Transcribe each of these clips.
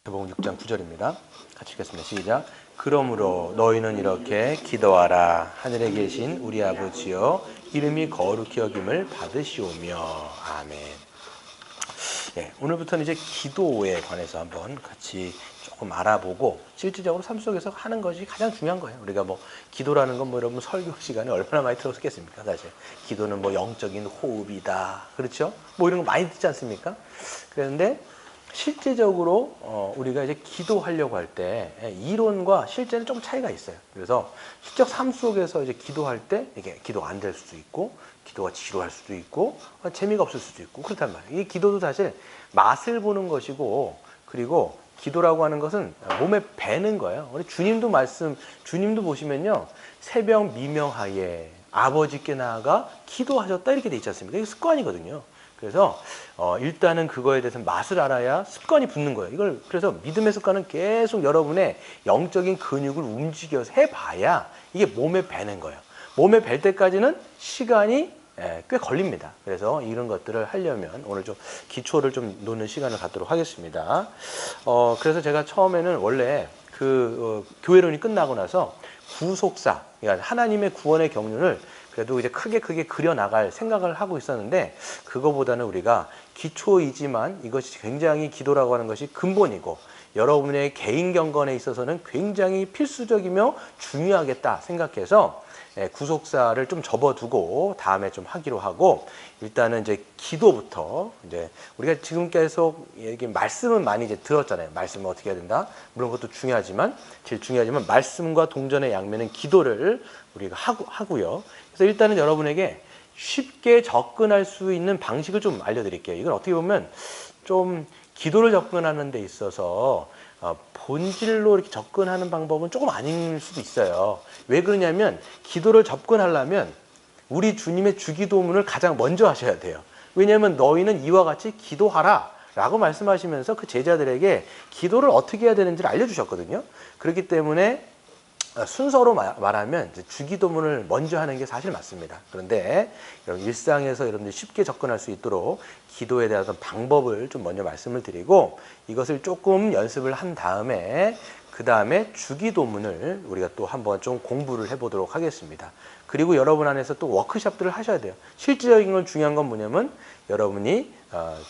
누가복음 6장 9절입니다. 같이 읽겠습니다. 시작. 그러므로 너희는 이렇게 기도하라. 하늘에 계신 우리 아버지여, 이름이 거룩히 여김을 받으시오며. 아멘. 네, 오늘부터는 이제 기도에 관해서 한번 같이 조금 알아보고 실질적으로 삶 속에서 하는 것이 가장 중요한 거예요. 우리가 뭐 기도라는 건 뭐 여러분 설교 시간에 얼마나 많이 들었겠습니까? 사실 기도는 뭐 영적인 호흡이다, 그렇죠? 뭐 이런 거 많이 듣지 않습니까? 그런데 실제적으로 우리가 이제 기도하려고 할 때 이론과 실제는 좀 차이가 있어요. 그래서 실적 삶 속에서 이제 기도할 때 이게 기도가 안 될 수도 있고, 기도가 지루할 수도 있고, 재미가 없을 수도 있고 그렇단 말이에요. 이 기도도 사실 맛을 보는 것이고, 그리고 기도라고 하는 것은 몸에 배는 거예요. 우리 주님도 보시면요, 새벽 미명하에 아버지께 나아가 기도하셨다 이렇게 돼 있지 않습니까? 이게 습관이거든요. 그래서 일단은 그거에 대해서 맛을 알아야 습관이 붙는 거예요. 이걸 그래서 믿음의 습관은 계속 여러분의 영적인 근육을 움직여서 해봐야 이게 몸에 배는 거예요. 몸에 뵐 때까지는 시간이 꽤 걸립니다. 그래서 이런 것들을 하려면 오늘 좀 기초를 좀 놓는 시간을 갖도록 하겠습니다. 그래서 제가 처음에는 원래 교회론이 끝나고 나서 구속사, 그러니까 하나님의 구원의 경륜을 그래도 이제 크게 그려 나갈 생각을 하고 있었는데, 그거보다는 우리가 기초이지만 이것이 굉장히 기도라고 하는 것이 근본이고 여러분의 개인 경건에 있어서는 굉장히 필수적이며 중요하겠다 생각해서 구속사를 좀 접어두고 다음에 좀 하기로 하고, 일단은 이제 기도부터, 이제 우리가 지금 계속 이게 말씀은 많이 이제 들었잖아요. 말씀은 어떻게 해야 된다. 물론 그것도 중요하지만, 제일 중요하지만 말씀과 동전의 양면은 기도를 우리가 하고요. 그래서 일단은 여러분에게 쉽게 접근할 수 있는 방식을 좀 알려드릴게요. 이건 어떻게 보면 좀 기도를 접근하는 데 있어서 본질로 이렇게 접근하는 방법은 조금 아닐 수도 있어요. 왜 그러냐면 기도를 접근하려면 우리 주님의 주기도문을 가장 먼저 하셔야 돼요. 왜냐하면 너희는 이와 같이 기도하라 라고 말씀하시면서 그 제자들에게 기도를 어떻게 해야 되는지를 알려주셨거든요. 그렇기 때문에 순서로 말하면 주기도문을 먼저 하는 게 사실 맞습니다. 그런데 여러분 일상에서 여러분들이 쉽게 접근할 수 있도록 기도에 대한 방법을 좀 먼저 말씀을 드리고, 이것을 조금 연습을 한 다음에 그 다음에 주기도문을 우리가 또 한번 좀 공부를 해보도록 하겠습니다. 그리고 여러분 안에서 또 워크숍들을 하셔야 돼요. 실질적인 건 중요한 건 뭐냐면 여러분이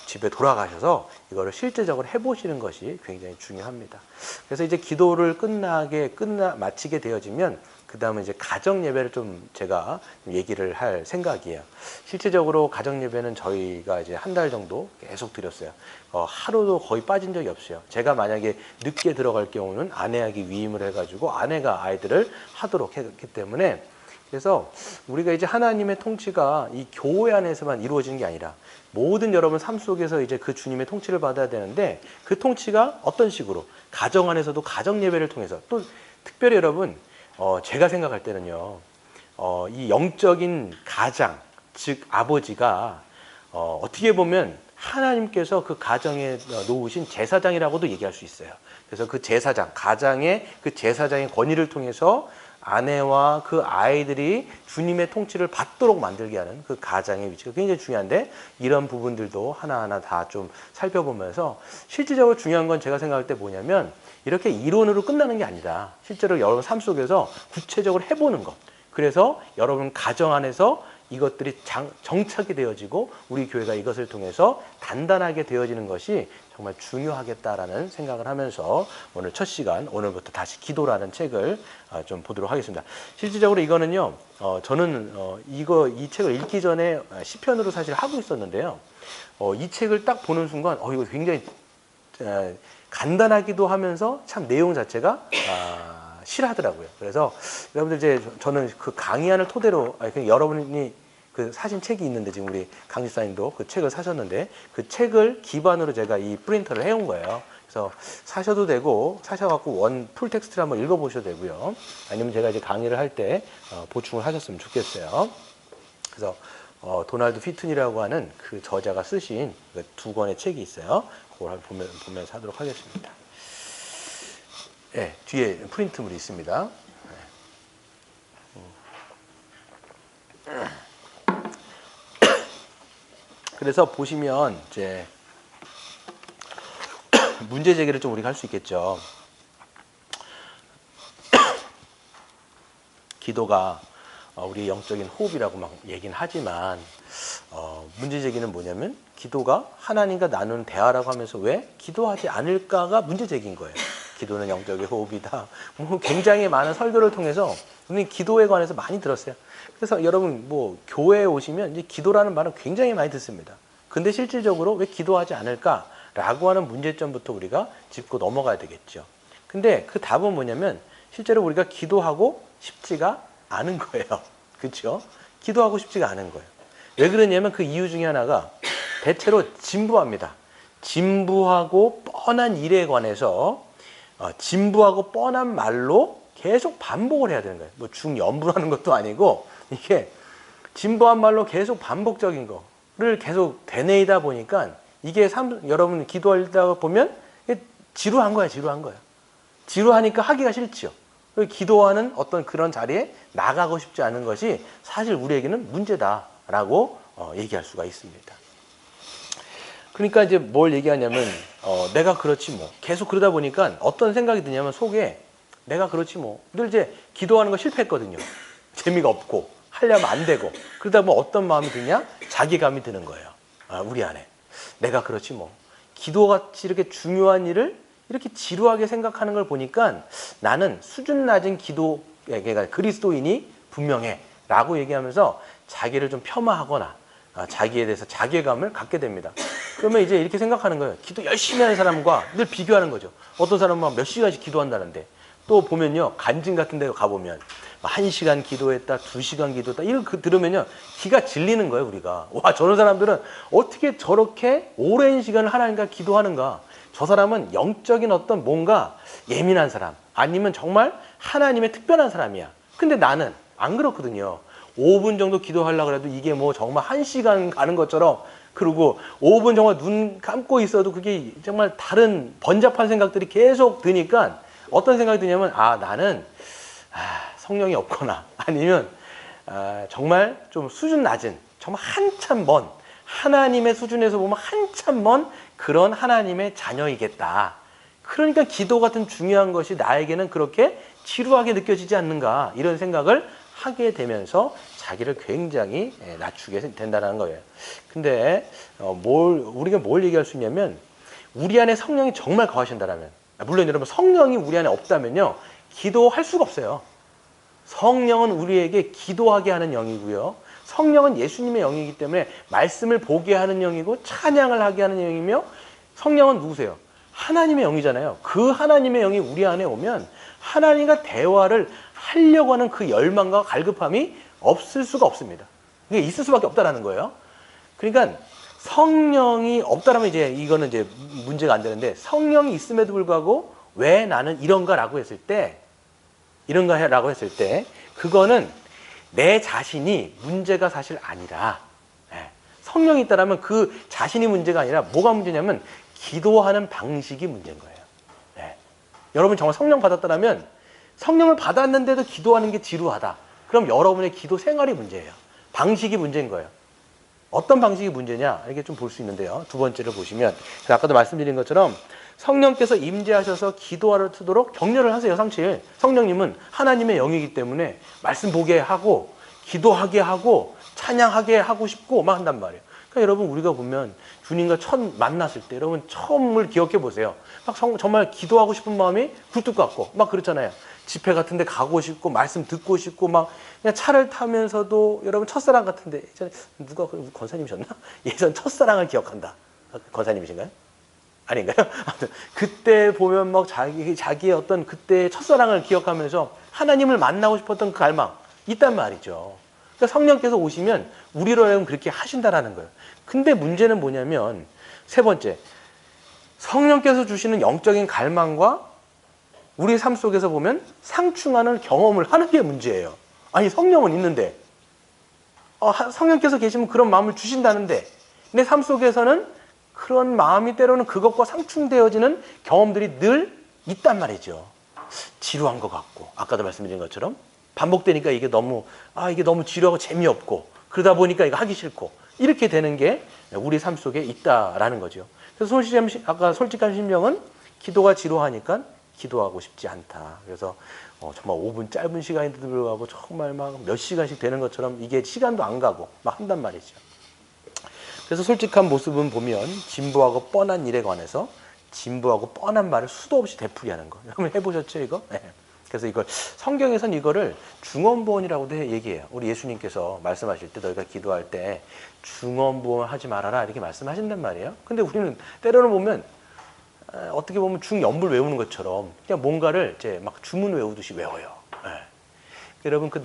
집에 돌아가셔서 이거를 실제적으로 해보시는 것이 굉장히 중요합니다. 그래서 이제 기도를 마치게 되어지면 그 다음에 이제 가정 예배를 좀 제가 얘기를 할 생각이에요. 실제적으로 가정 예배는 저희가 이제 한 달 정도 계속 드렸어요. 하루도 거의 빠진 적이 없어요. 제가 만약에 늦게 들어갈 경우는 아내에게 위임을 해가지고 아내가 아이들을 하도록 했기 때문에, 그래서 우리가 이제 하나님의 통치가 이 교회 안에서만 이루어지는 게 아니라 모든 여러분 삶 속에서 이제 그 주님의 통치를 받아야 되는데, 그 통치가 어떤 식으로 가정 안에서도 가정 예배를 통해서, 또 특별히 여러분 제가 생각할 때는요, 이 영적인 가장, 즉 아버지가 어떻게 보면 하나님께서 그 가정에 놓으신 제사장이라고도 얘기할 수 있어요. 그래서 그 제사장, 가장의 그 제사장의 권위를 통해서 아내와 그 아이들이 주님의 통치를 받도록 만들게 하는 그 가장의 위치가 굉장히 중요한데, 이런 부분들도 하나하나 다 좀 살펴보면서 실질적으로 중요한 건 제가 생각할 때 뭐냐면, 이렇게 이론으로 끝나는 게 아니라 실제로 여러분 삶 속에서 구체적으로 해보는 것. 그래서 여러분 가정 안에서 이것들이 정착이 되어지고 우리 교회가 이것을 통해서 단단하게 되어지는 것이 정말 중요하겠다라는 생각을 하면서 오늘 첫 시간, 오늘부터 다시 기도라는 책을 좀 보도록 하겠습니다. 실질적으로 이거는요, 저는 이 책을 읽기 전에 시편으로 사실 하고 있었는데요. 이 책을 딱 보는 순간 이거 굉장히 간단하기도 하면서 참 내용 자체가 실하더라고요. 그래서 여러분들 이제 저는 그 강의안을 토대로, 여러분이 그 사신 책이 있는데, 지금 우리 강 집사님도 그 책을 사셨는데 그 책을 기반으로 제가 이 프린터를 해온 거예요. 그래서 사셔도 되고, 사셔갖고 풀 텍스트를 한번 읽어보셔도 되고요. 아니면 제가 이제 강의를 할 때 보충을 하셨으면 좋겠어요. 그래서 도널드 피튼이라고 하는 그 저자가 쓰신 그 2권의 책이 있어요. 그걸 한번 보면서 하도록 하겠습니다. 네, 뒤에 프린트물이 있습니다. 그래서 보시면 이제 문제 제기를 좀 우리가 할 수 있겠죠. 기도가 우리 영적인 호흡이라고 막 얘기는 하지만 문제 제기는 뭐냐면 기도가 하나님과 나누는 대화라고 하면서 왜 기도하지 않을까가 문제 제기인 거예요. 기도는 영적인 호흡이다. 뭐 굉장히 많은 설교를 통해서 우리는 기도에 관해서 많이 들었어요. 그래서 여러분 뭐 교회에 오시면 이제 기도라는 말은 굉장히 많이 듣습니다. 근데 실질적으로 왜 기도하지 않을까라고 하는 문제점부터 우리가 짚고 넘어가야 되겠죠. 근데 그 답은 뭐냐면 실제로 우리가 기도하고 싶지가 않은 거예요. 그렇죠? 기도하고 싶지가 않은 거예요. 왜 그러냐면 그 이유 중에 하나가 대체로 진부합니다. 진부하고 뻔한 일에 관해서 진부하고 뻔한 말로 계속 반복을 해야 되는 거예요. 뭐 중연부라는 것도 아니고 이게 진부한 말로 계속 반복적인 거를 계속 되뇌이다 보니까 이게 여러분 기도하다 보면 지루한 거야, 지루한 거야. 지루하니까 하기가 싫죠. 기도하는 어떤 그런 자리에 나가고 싶지 않은 것이 사실 우리에게는 문제다라고 얘기할 수가 있습니다. 그러니까 이제 뭘 얘기하냐면 내가 그렇지 뭐 계속 그러다 보니까 어떤 생각이 드냐면 속에 내가 그렇지 뭐 늘 이제 기도하는 거 실패했거든요. 재미가 없고 하려면 안 되고 그러다 보면 어떤 마음이 드냐? 자괴감이 드는 거예요. 우리 안에 내가 그렇지 뭐 기도같이 이렇게 중요한 일을 이렇게 지루하게 생각하는 걸 보니까 나는 수준 낮은 그러니까 그리스도인이 분명해 라고 얘기하면서 자기를 좀 폄하하거나 자기에 대해서 자괴감을 갖게 됩니다. 그러면 이제 이렇게 생각하는 거예요. 기도 열심히 하는 사람과 늘 비교하는 거죠. 어떤 사람은 막 몇 시간씩 기도한다는데 또 보면요 간증 같은 데 가보면 1시간 기도했다 2시간 기도했다 이런 거 들으면요 기가 질리는 거예요. 우리가 와 저런 사람들은 어떻게 저렇게 오랜 시간을 하나님과 기도하는가. 저 사람은 영적인 어떤 뭔가 예민한 사람 아니면 정말 하나님의 특별한 사람이야. 근데 나는 안 그렇거든요. 5분 정도 기도하려고 해도 이게 뭐 정말 1시간 가는 것처럼 그리고 5분 정말 눈 감고 있어도 그게 정말 다른 번잡한 생각들이 계속 드니까 어떤 생각이 드냐면 나는 성령이 없거나 아니면 정말 좀 수준 낮은 정말 한참 먼 하나님의 수준에서 보면 한참 먼 그런 하나님의 자녀이겠다. 그러니까 기도 같은 중요한 것이 나에게는 그렇게 지루하게 느껴지지 않는가 이런 생각을 하게 되면서 자기를 굉장히 낮추게 된다는 거예요. 근데 우리가 뭘 얘기할 수 있냐면 우리 안에 성령이 정말 거하신다라면 물론 여러분 성령이 우리 안에 없다면요 기도할 수가 없어요. 성령은 우리에게 기도하게 하는 영이고요. 성령은 예수님의 영이기 때문에 말씀을 보게 하는 영이고 찬양을 하게 하는 영이며 성령은 누구세요? 하나님의 영이잖아요. 그 하나님의 영이 우리 안에 오면 하나님과 대화를 하려고 하는 그 열망과 갈급함이 없을 수가 없습니다. 이게 있을 수밖에 없다라는 거예요. 그러니까 성령이 없다라면 이제 이거는 이제 문제가 안 되는데 성령이 있음에도 불구하고 왜 나는 이런가라고 했을 때 그거는 내 자신이 문제가 사실 아니라 성령이 있다라면 그 자신이 문제가 아니라 뭐가 문제냐면 기도하는 방식이 문제인 거예요. 여러분 정말 성령 받았다라면 성령을 받았는데도 기도하는 게 지루하다. 그럼 여러분의 기도 생활이 문제예요. 방식이 문제인 거예요. 어떤 방식이 문제냐 이렇게 좀 볼 수 있는데요. 두 번째를 보시면 아까도 말씀드린 것처럼 성령께서 임재하셔서 기도하도록 격려를 하세요. 상실 성령님은 하나님의 영이기 때문에 말씀 보게 하고 기도하게 하고 찬양하게 하고 싶고 막 한단 말이에요. 그러니까 여러분 우리가 보면 주님과 첫 만났을 때 여러분 처음을 기억해 보세요. 막 정말 기도하고 싶은 마음이 굴뚝 같고 막 그렇잖아요. 집회 같은 데 가고 싶고 말씀 듣고 싶고 막 그냥 차를 타면서도 여러분 첫사랑 같은데 예전에 누가 권사님이셨나? 예전 첫사랑을 기억한다. 권사님이신가요? 아닌가요? 그때 보면 막 자기의 어떤 그때의 첫사랑을 기억하면서 하나님을 만나고 싶었던 그 갈망 있단 말이죠. 그러니까 성령께서 오시면 우리로 하여금 그렇게 하신다라는 거예요. 근데 문제는 뭐냐면 세 번째 성령께서 주시는 영적인 갈망과 우리 삶 속에서 보면 상충하는 경험을 하는 게 문제예요. 아니 성령은 있는데 성령께서 계시면 그런 마음을 주신다는데 내 삶 속에서는 그런 마음이 때로는 그것과 상충되어지는 경험들이 늘 있단 말이죠. 지루한 것 같고 아까도 말씀드린 것처럼 반복되니까 이게 너무 지루하고 재미없고 그러다 보니까 이거 하기 싫고 이렇게 되는 게 우리 삶 속에 있다라는 거죠. 그래서 아까 솔직한 심령은 기도가 지루하니까 기도하고 싶지 않다. 그래서 정말 5분 짧은 시간인데도 불구하고 정말 막 몇 시간씩 되는 것처럼 이게 시간도 안 가고 막 한단 말이죠. 그래서 솔직한 모습은 보면 진부하고 뻔한 일에 관해서 진부하고 뻔한 말을 수도 없이 되풀이하는 거. 한번 해보셨죠 이거? 네. 그래서 이걸 성경에선 이거를 중언부언이라고도 얘기해요. 우리 예수님께서 말씀하실 때 너희가 기도할 때 중언부언하지 말아라 이렇게 말씀하신단 말이에요. 근데 우리는 때로는 보면 어떻게 보면 중연부를 외우는 것처럼 그냥 뭔가를 이제 막 주문 외우듯이 외워요. 네. 여러분 그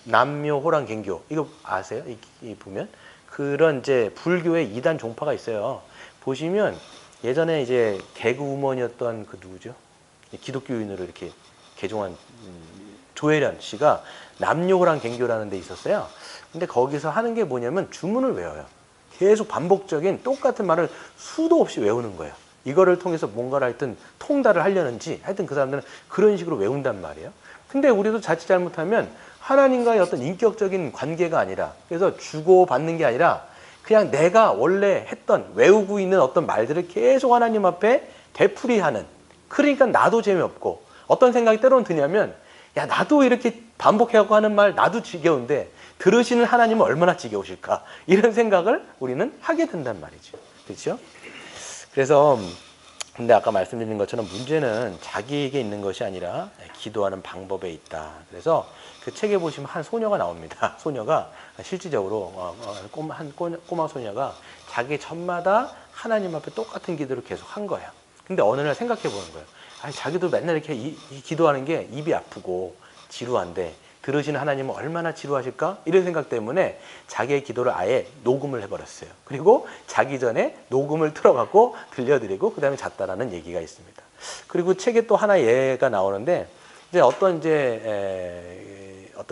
남묘호랑갱교 이거 아세요? 이 보면 그런 이제 불교의 2단 종파가 있어요. 보시면 예전에 이제 개그우먼이었던 그 누구죠? 기독교인으로 이렇게 개종한 조혜련 씨가 남묘호랑갱교라는 데 있었어요. 근데 거기서 하는 게 뭐냐면 주문을 외워요. 계속 반복적인 똑같은 말을 수도 없이 외우는 거예요. 이거를 통해서 뭔가를 하여튼 통달을 하려는지 하여튼 그 사람들은 그런 식으로 외운단 말이에요. 근데 우리도 자칫 잘못하면 하나님과의 어떤 인격적인 관계가 아니라 그래서 주고받는 게 아니라 그냥 내가 원래 했던 외우고 있는 어떤 말들을 계속 하나님 앞에 되풀이하는 그러니까 나도 재미없고 어떤 생각이 때로는 드냐면 야 나도 이렇게 반복해갖고 하는 말 나도 지겨운데 들으시는 하나님은 얼마나 지겨우실까 이런 생각을 우리는 하게 된단 말이죠. 그렇죠? 그래서 근데 아까 말씀드린 것처럼 문제는 자기에게 있는 것이 아니라 기도하는 방법에 있다. 그래서 그 책에 보시면 한 소녀가 나옵니다. 소녀가 실질적으로 한 꼬마 소녀가 자기 전마다 하나님 앞에 똑같은 기도를 계속 한 거예요. 근데 어느 날 생각해 보는 거예요. 아니, 자기도 맨날 이렇게 기도하는 게 입이 아프고 지루한데 들으시는 하나님은 얼마나 지루하실까? 이런 생각 때문에 자기의 기도를 아예 녹음을 해버렸어요. 그리고 자기 전에 녹음을 틀어갖고 들려드리고 그 다음에 잤다라는 얘기가 있습니다. 그리고 책에 또 하나 예가 나오는데 이제 어떤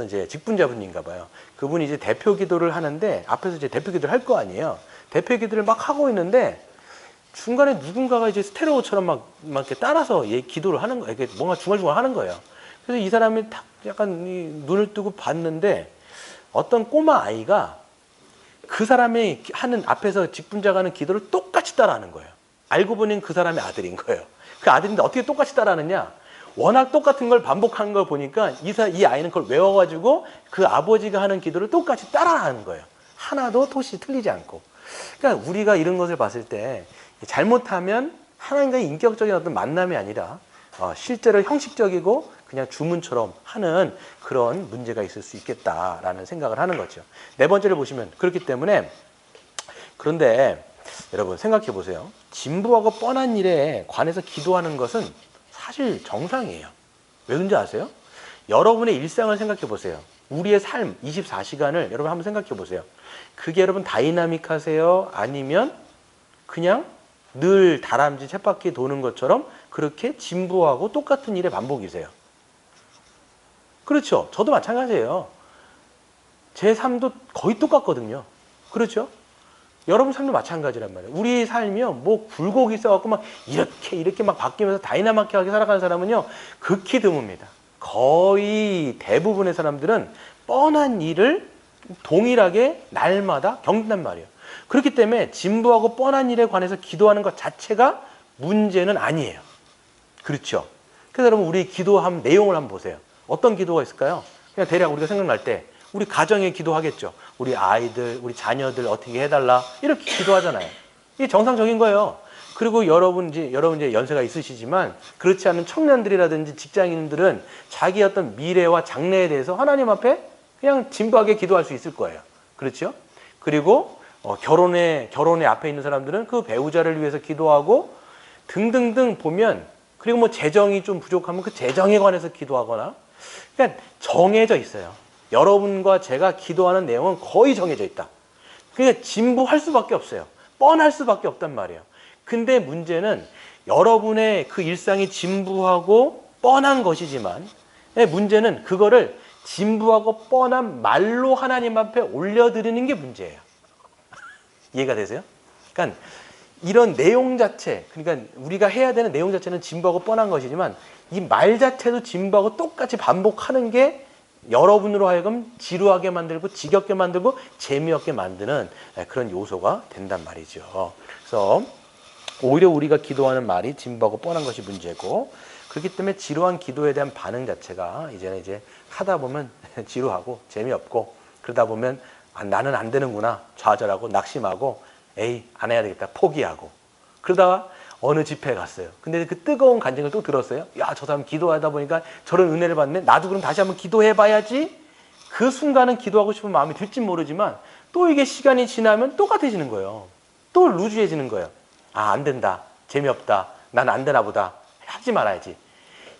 이제 직분자분인가 봐요. 그분이 이제 대표 기도를 하는데 앞에서 이제 대표 기도를 할 거 아니에요. 대표 기도를 막 하고 있는데 중간에 누군가가 이제 스테레오처럼 막 이렇게 따라서 기도를 하는 거예요. 이게 뭔가 중얼중얼 하는 거예요. 그래서 이 사람이 딱 약간 눈을 뜨고 봤는데 어떤 꼬마 아이가 그 사람이 하는 앞에서 직분자가 하는 기도를 똑같이 따라하는 거예요. 알고 보니 그 사람의 아들인 거예요. 그 아들인데 어떻게 똑같이 따라하느냐? 워낙 똑같은 걸 반복하는 걸 보니까 이 아이는 그걸 외워가지고 그 아버지가 하는 기도를 똑같이 따라하는 거예요. 하나도 토시 틀리지 않고. 그러니까 우리가 이런 것을 봤을 때 잘못하면 하나님과의 인격적인 어떤 만남이 아니라 실제로 형식적이고 그냥 주문처럼 하는 그런 문제가 있을 수 있겠다라는 생각을 하는 거죠. 네 번째를 보시면 그렇기 때문에 그런데 여러분 생각해 보세요. 진부하고 뻔한 일에 관해서 기도하는 것은 사실 정상이에요. 왜 그런지 아세요? 여러분의 일상을 생각해 보세요. 우리의 삶 24시간을 여러분 한번 생각해 보세요. 그게 여러분 다이나믹하세요? 아니면 그냥 늘 다람쥐 쳇바퀴 도는 것처럼 그렇게 진부하고 똑같은 일의 반복이세요? 그렇죠. 저도 마찬가지예요. 제 삶도 거의 똑같거든요. 그렇죠? 여러분 삶도 마찬가지란 말이에요. 우리 삶이요, 뭐 굴곡이 있어갖고 막 이렇게 막 바뀌면서 다이나믹하게 살아가는 사람은요, 극히 드뭅니다. 거의 대부분의 사람들은 뻔한 일을 동일하게 날마다 겪는단 말이에요. 그렇기 때문에 진부하고 뻔한 일에 관해서 기도하는 것 자체가 문제는 아니에요. 그렇죠? 그래서 여러분 우리 기도한 내용을 한번 보세요. 어떤 기도가 있을까요? 그냥 대략 우리가 생각날 때 우리 가정에 기도하겠죠. 우리 아이들, 우리 자녀들 어떻게 해달라 이렇게 기도하잖아요. 이게 정상적인 거예요. 그리고 여러분 이제 연세가 있으시지만 그렇지 않은 청년들이라든지 직장인들은 자기 어떤 미래와 장래에 대해서 하나님 앞에 그냥 진부하게 기도할 수 있을 거예요. 그렇죠? 그리고 결혼에 앞에 있는 사람들은 그 배우자를 위해서 기도하고 등등등 보면 그리고 뭐 재정이 좀 부족하면 그 재정에 관해서 기도하거나 그러니까 정해져 있어요. 여러분과 제가 기도하는 내용은 거의 정해져 있다. 그러니까 진부할 수밖에 없어요. 뻔할 수밖에 없단 말이에요. 근데 문제는 여러분의 그 일상이 진부하고 뻔한 것이지만 문제는 그거를 진부하고 뻔한 말로 하나님 앞에 올려드리는 게 문제예요. 이해가 되세요? 그러니까 이런 내용 자체, 그러니까 우리가 해야 되는 내용 자체는 진부하고 뻔한 것이지만 이 말 자체도 진부하고 똑같이 반복하는 게 여러분으로 하여금 지루하게 만들고 지겹게 만들고 재미없게 만드는 그런 요소가 된단 말이죠. 그래서 오히려 우리가 기도하는 말이 진보하고 뻔한 것이 문제고, 그렇기 때문에 지루한 기도에 대한 반응 자체가 이제는 이제 하다 보면 지루하고 재미없고, 그러다 보면 나는 안 되는구나 좌절하고 낙심하고 에이 안 해야 되겠다 포기하고, 그러다가 어느 집회에 갔어요. 근데 그 뜨거운 간증을 또 들었어요. 야, 저 사람 기도하다 보니까 저런 은혜를 받네. 나도 그럼 다시 한번 기도해 봐야지. 그 순간은 기도하고 싶은 마음이 들진 모르지만 또 이게 시간이 지나면 똑같아지는 거예요. 또 루즈해지는 거예요. 아, 안 된다. 재미없다. 난 안 되나 보다. 하지 말아야지.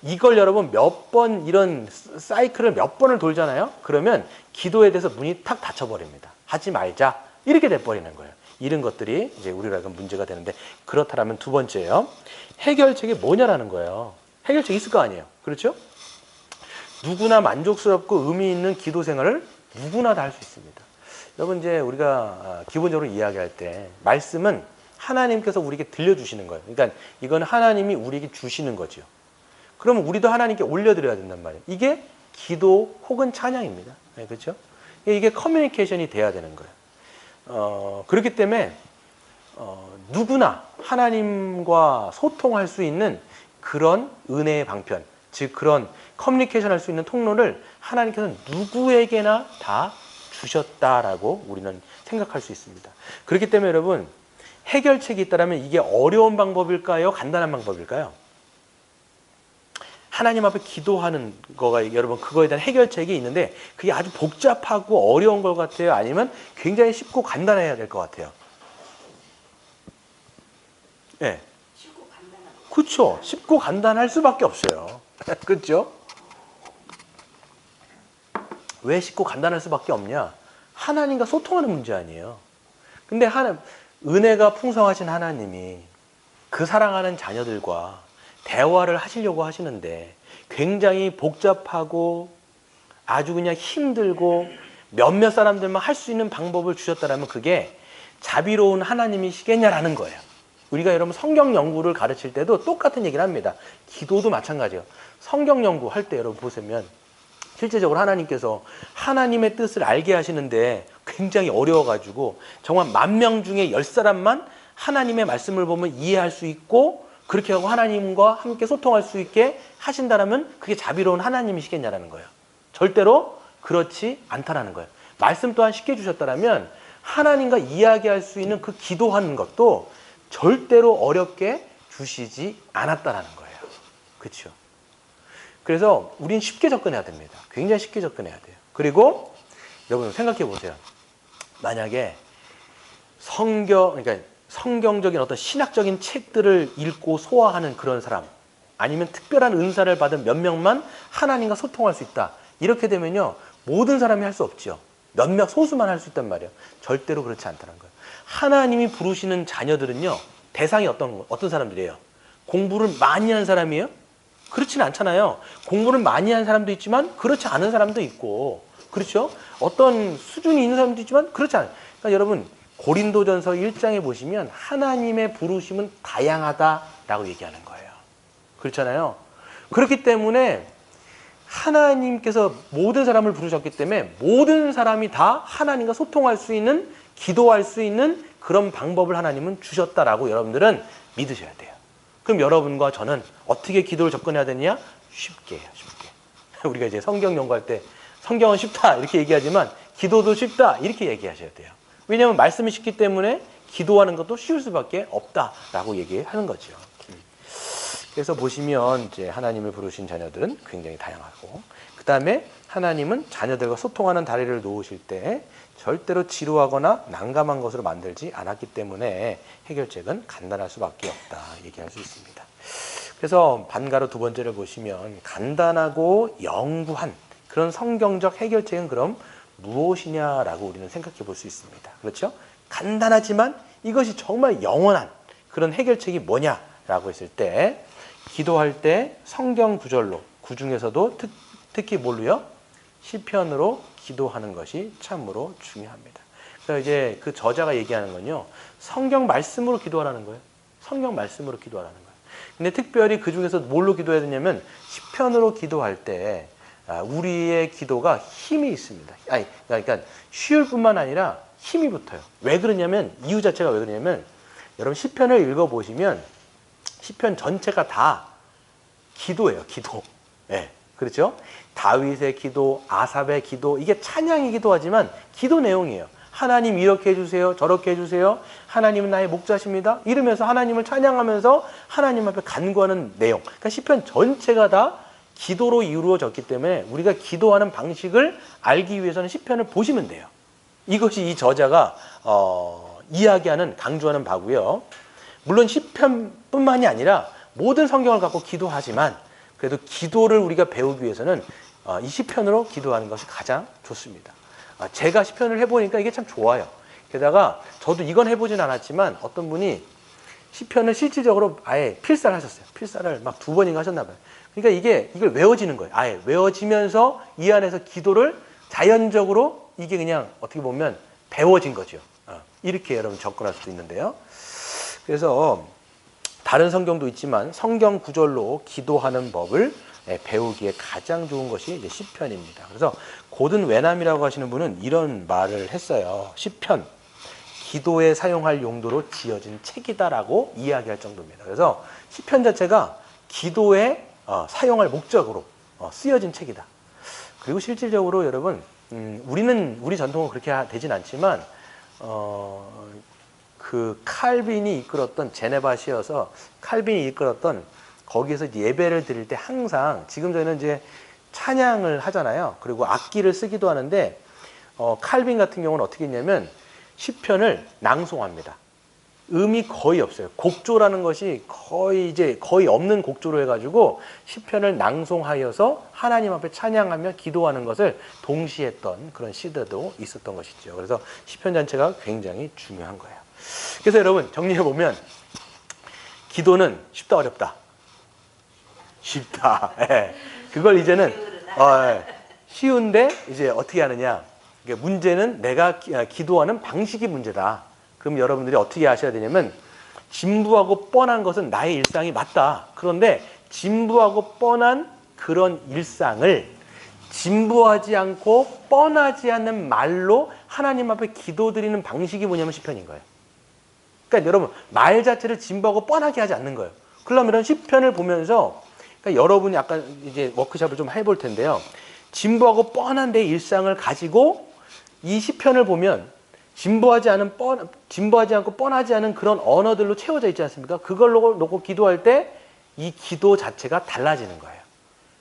이걸 여러분 몇 번 이런 사이클을 몇 번을 돌잖아요. 그러면 기도에 대해서 문이 탁 닫혀버립니다. 하지 말자. 이렇게 돼버리는 거예요. 이런 것들이 이제 우리가 문제가 되는데, 그렇다면 두 번째요. 해결책이 뭐냐라는 거예요. 해결책이 있을 거 아니에요. 그렇죠? 누구나 만족스럽고 의미 있는 기도 생활을 누구나 다 할 수 있습니다. 여러분, 이제 우리가 기본적으로 이야기할 때 말씀은 하나님께서 우리에게 들려주시는 거예요. 그러니까 이건 하나님이 우리에게 주시는 거죠. 그러면 우리도 하나님께 올려드려야 된단 말이에요. 이게 기도 혹은 찬양입니다. 네, 그렇죠? 이게 커뮤니케이션이 돼야 되는 거예요. 그렇기 때문에 누구나 하나님과 소통할 수 있는 그런 은혜의 방편, 즉 그런 커뮤니케이션 할 수 있는 통로를 하나님께서는 누구에게나 다 주셨다라고 우리는 생각할 수 있습니다. 그렇기 때문에 여러분, 해결책이 있다면 이게 어려운 방법일까요? 간단한 방법일까요? 하나님 앞에 기도하는 거가 여러분 그거에 대한 해결책이 있는데, 그게 아주 복잡하고 어려운 것 같아요? 아니면 굉장히 쉽고 간단해야 될 것 같아요? 네. 쉽고 간단한. 그렇죠. 쉽고 간단할 수밖에 없어요. 그렇죠? 왜 쉽고 간단할 수밖에 없냐? 하나님과 소통하는 문제 아니에요. 근데 은혜가 풍성하신 하나님이 그 사랑하는 자녀들과 대화를 하시려고 하시는데 굉장히 복잡하고 아주 그냥 힘들고 몇몇 사람들만 할 수 있는 방법을 주셨다면 그게 자비로운 하나님이시겠냐라는 거예요. 우리가 여러분 성경 연구를 가르칠 때도 똑같은 얘기를 합니다. 기도도 마찬가지예요. 성경 연구할 때 여러분 보시면 실제적으로 하나님께서 하나님의 뜻을 알게 하시는데 굉장히 어려워가지고 정말 10,000명 중에 10사람만 하나님의 말씀을 보면 이해할 수 있고 그렇게 하고 하나님과 함께 소통할 수 있게 하신다면 그게 자비로운 하나님이시겠냐라는 거예요. 절대로 그렇지 않다라는 거예요. 말씀 또한 쉽게 주셨다면 하나님과 이야기할 수 있는 그 기도하는 것도 절대로 어렵게 주시지 않았다라는 거예요. 그렇죠? 그래서 우린 쉽게 접근해야 됩니다. 굉장히 쉽게 접근해야 돼요. 그리고 여러분 생각해 보세요. 만약에 그러니까 성경적인 어떤 신학적인 책들을 읽고 소화하는 그런 사람, 아니면 특별한 은사를 받은 몇 명만 하나님과 소통할 수 있다. 이렇게 되면요, 모든 사람이 할 수 없죠. 몇몇 소수만 할 수 있단 말이에요. 절대로 그렇지 않다는 거예요. 하나님이 부르시는 자녀들은요, 대상이 어떤 사람들이에요? 공부를 많이 한 사람이에요? 그렇지는 않잖아요. 공부를 많이 한 사람도 있지만 그렇지 않은 사람도 있고, 그렇죠? 어떤 수준이 있는 사람도 있지만 그렇지 않아요. 그러니까 여러분, 고린도전서 1장에 보시면 하나님의 부르심은 다양하다라고 얘기하는 거예요. 그렇잖아요. 그렇기 때문에 하나님께서 모든 사람을 부르셨기 때문에 모든 사람이 다 하나님과 소통할 수 있는, 기도할 수 있는 그런 방법을 하나님은 주셨다라고 여러분들은 믿으셔야 돼요. 그럼 여러분과 저는 어떻게 기도를 접근해야 되냐? 쉽게 해요, 쉽게. 우리가 이제 성경 연구할 때 성경은 쉽다 이렇게 얘기하지만 기도도 쉽다 이렇게 얘기하셔야 돼요. 왜냐하면 말씀이 쉽기 때문에 기도하는 것도 쉬울 수밖에 없다라고 얘기하는 거죠. 그래서 보시면 이제 하나님을 부르신 자녀들은 굉장히 다양하고, 그 다음에 하나님은 자녀들과 소통하는 다리를 놓으실 때 절대로 지루하거나 난감한 것으로 만들지 않았기 때문에 해결책은 간단할 수밖에 없다 얘기할 수 있습니다. 그래서 반가로 두 번째를 보시면 간단하고 영구한 그런 성경적 해결책은 그럼 무엇이냐라고 우리는 생각해 볼 수 있습니다. 그렇죠? 간단하지만 이것이 정말 영원한 그런 해결책이 뭐냐라고 했을 때, 기도할 때 성경 구절로, 그 중에서도 특히 뭘로요? 시편으로 기도하는 것이 참으로 중요합니다. 그래서 이제 그 저자가 얘기하는 건요, 성경 말씀으로 기도하라는 거예요. 성경 말씀으로 기도하라는 거예요. 근데 특별히 그 중에서 뭘로 기도해야 되냐면 시편으로 기도할 때 우리의 기도가 힘이 있습니다. 그러니까 쉬울 뿐만 아니라 힘이 붙어요. 왜 그러냐면, 이유 자체가 왜 그러냐면 여러분 시편을 읽어보시면 시편 전체가 다 기도예요. 기도. 예, 그렇죠? 다윗의 기도, 아삽의 기도, 이게 찬양이기도 하지만 기도 내용이에요. 하나님 이렇게 해주세요. 저렇게 해주세요. 하나님은 나의 목자십니다. 이러면서 하나님을 찬양하면서 하나님 앞에 간구하는 내용. 그러니까 시편 전체가 다 기도로 이루어졌기 때문에 우리가 기도하는 방식을 알기 위해서는 시편을 보시면 돼요. 이것이 이 저자가 이야기하는, 강조하는 바고요. 물론 시편뿐만이 아니라 모든 성경을 갖고 기도하지만 그래도 기도를 우리가 배우기 위해서는 이 시편으로 기도하는 것이 가장 좋습니다. 제가 시편을 해보니까 이게 참 좋아요. 게다가 저도 이건 해보진 않았지만 어떤 분이 시편을 실질적으로 아예 필사를 하셨어요. 필사를 막 2번인가 하셨나 봐요. 그러니까 이걸 외워지는 거예요. 아예 외워지면서 이 안에서 기도를 자연적으로 이게 그냥 어떻게 보면 배워진 거죠. 이렇게 여러분 접근할 수도 있는데요. 그래서 다른 성경도 있지만 성경 구절로 기도하는 법을 배우기에 가장 좋은 것이 이제 시편입니다. 그래서 고든 웨남이라고 하시는 분은 이런 말을 했어요. 시편, 기도에 사용할 용도로 지어진 책이다라고 이야기할 정도입니다. 그래서 시편 자체가 기도에 사용할 목적으로 쓰여진 책이다. 그리고 실질적으로 여러분, 우리 전통은 그렇게 되진 않지만 그 칼빈이 이끌었던 제네바시여서 칼빈이 이끌었던 거기에서 예배를 드릴 때 항상 지금 저희는 이제 찬양을 하잖아요. 그리고 악기를 쓰기도 하는데 칼빈 같은 경우는 어떻게 했냐면 시편을 낭송합니다. 음이 거의 없어요. 곡조라는 것이 거의 없는 곡조로 해가지고 시편을 낭송하여서 하나님 앞에 찬양하며 기도하는 것을 동시에 했던 그런 시대도 있었던 것이죠. 그래서 시편 자체가 굉장히 중요한 거예요. 그래서 여러분 정리해 보면 기도는 쉽다 어렵다. 쉽다. 예. 그걸 이제는 쉬운데 이제 어떻게 하느냐. 문제는 내가 기도하는 방식이 문제다. 그럼 여러분들이 어떻게 하셔야 되냐면 진부하고 뻔한 것은 나의 일상이 맞다. 그런데 진부하고 뻔한 그런 일상을 진부하지 않고 뻔하지 않는 말로 하나님 앞에 기도드리는 방식이 뭐냐면 시편인 거예요. 그러니까 여러분 말 자체를 진부하고 뻔하게 하지 않는 거예요. 그러면 시편을 보면서 그러니까 여러분이 아까 이제 워크숍을 좀 해볼 텐데요. 진부하고 뻔한 내 일상을 가지고 이 시편을 보면 진부하지 않고 뻔하지 않은 그런 언어들로 채워져 있지 않습니까? 그걸로 놓고 기도할 때 이 기도 자체가 달라지는 거예요.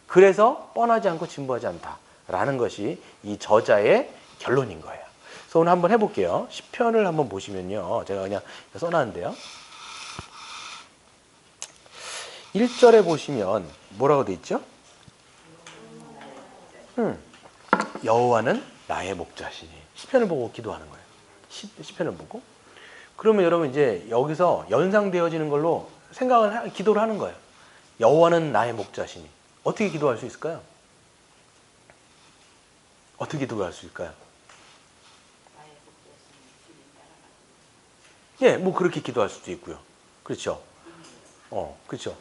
그래서 뻔하지 않고 진부하지 않다라는 것이 이 저자의 결론인 거예요. 그래서 오늘 한번 해볼게요. 시편을 한번 보시면요. 제가 그냥 써놨는데요. 1절에 보시면 뭐라고 돼 있죠? 여호와는 나의 목자시니. 시편을 보고 기도하는 거예요. 시편을 보고. 그러면 여러분 이제 여기서 연상되어지는 걸로 기도를 하는 거예요. 여호와는 나의 목자시니. 어떻게 기도할 수 있을까요? 어떻게 기도할 수 있을까요? 예, 뭐 그렇게 기도할 수도 있고요. 그렇죠? 그렇죠.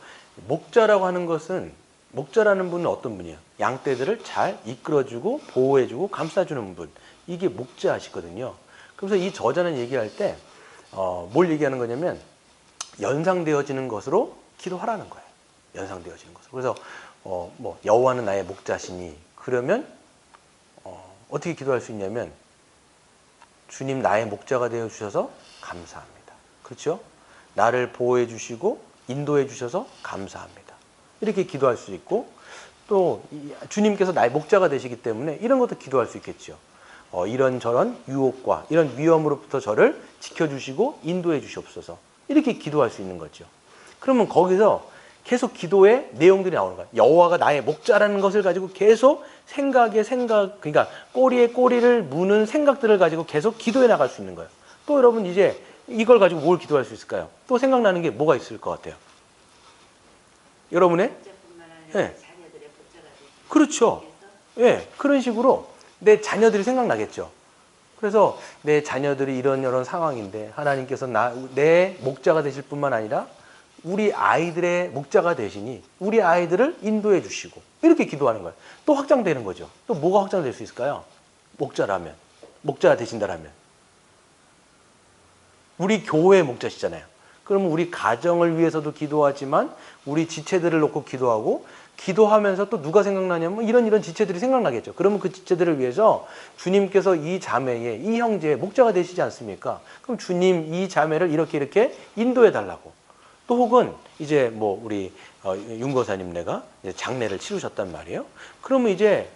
목자라고 하는 것은 목자라는 분은 어떤 분이에요? 양떼들을 잘 이끌어주고 보호해주고 감싸주는 분. 이게 목자시거든요. 그래서 이 저자는 얘기할 때 뭘 얘기하는 거냐면 연상되어지는 것으로 기도하라는 거예요. 연상되어지는 것으로. 그래서 뭐 여호와는 나의 목자시니 그러면 어떻게 기도할 수 있냐면 주님 나의 목자가 되어 주셔서 감사합니다. 그렇죠? 나를 보호해 주시고 인도해 주셔서 감사합니다. 이렇게 기도할 수 있고 또 주님께서 나의 목자가 되시기 때문에 이런 것도 기도할 수 있겠죠. 이런저런 유혹과 이런 위험으로부터 저를 지켜주시고 인도해 주시옵소서. 이렇게 기도할 수 있는 거죠. 그러면 거기서 계속 기도의 내용들이 나오는 거예요. 여호와가 나의 목자라는 것을 가지고 계속 그러니까 꼬리에 꼬리를 무는 생각들을 가지고 계속 기도해 나갈 수 있는 거예요. 또 여러분 이제 이걸 가지고 뭘 기도할 수 있을까요? 또 생각나는 게 뭐가 있을 것 같아요? 여러분의? 예. 그렇죠. 예. 그런 식으로 내 자녀들이 생각나겠죠. 그래서 내 자녀들이 이런 상황인데 하나님께서 내 목자가 되실 뿐만 아니라 우리 아이들의 목자가 되시니 우리 아이들을 인도해 주시고 이렇게 기도하는 거예요. 또 확장되는 거죠. 또 뭐가 확장될 수 있을까요? 목자가 되신다라면 우리 교회의 목자시잖아요. 그러면 우리 가정을 위해서도 기도하지만 우리 지체들을 놓고 기도하고 기도하면서 또 누가 생각나냐면 이런 지체들이 생각나겠죠. 그러면 그 지체들을 위해서 주님께서 이 자매의, 이 형제의 목자가 되시지 않습니까? 그럼 주님 이 자매를 이렇게 인도해 달라고. 또 혹은 이제 뭐 우리 윤거사님네가 장례를 치르셨단 말이에요. 그러면 이제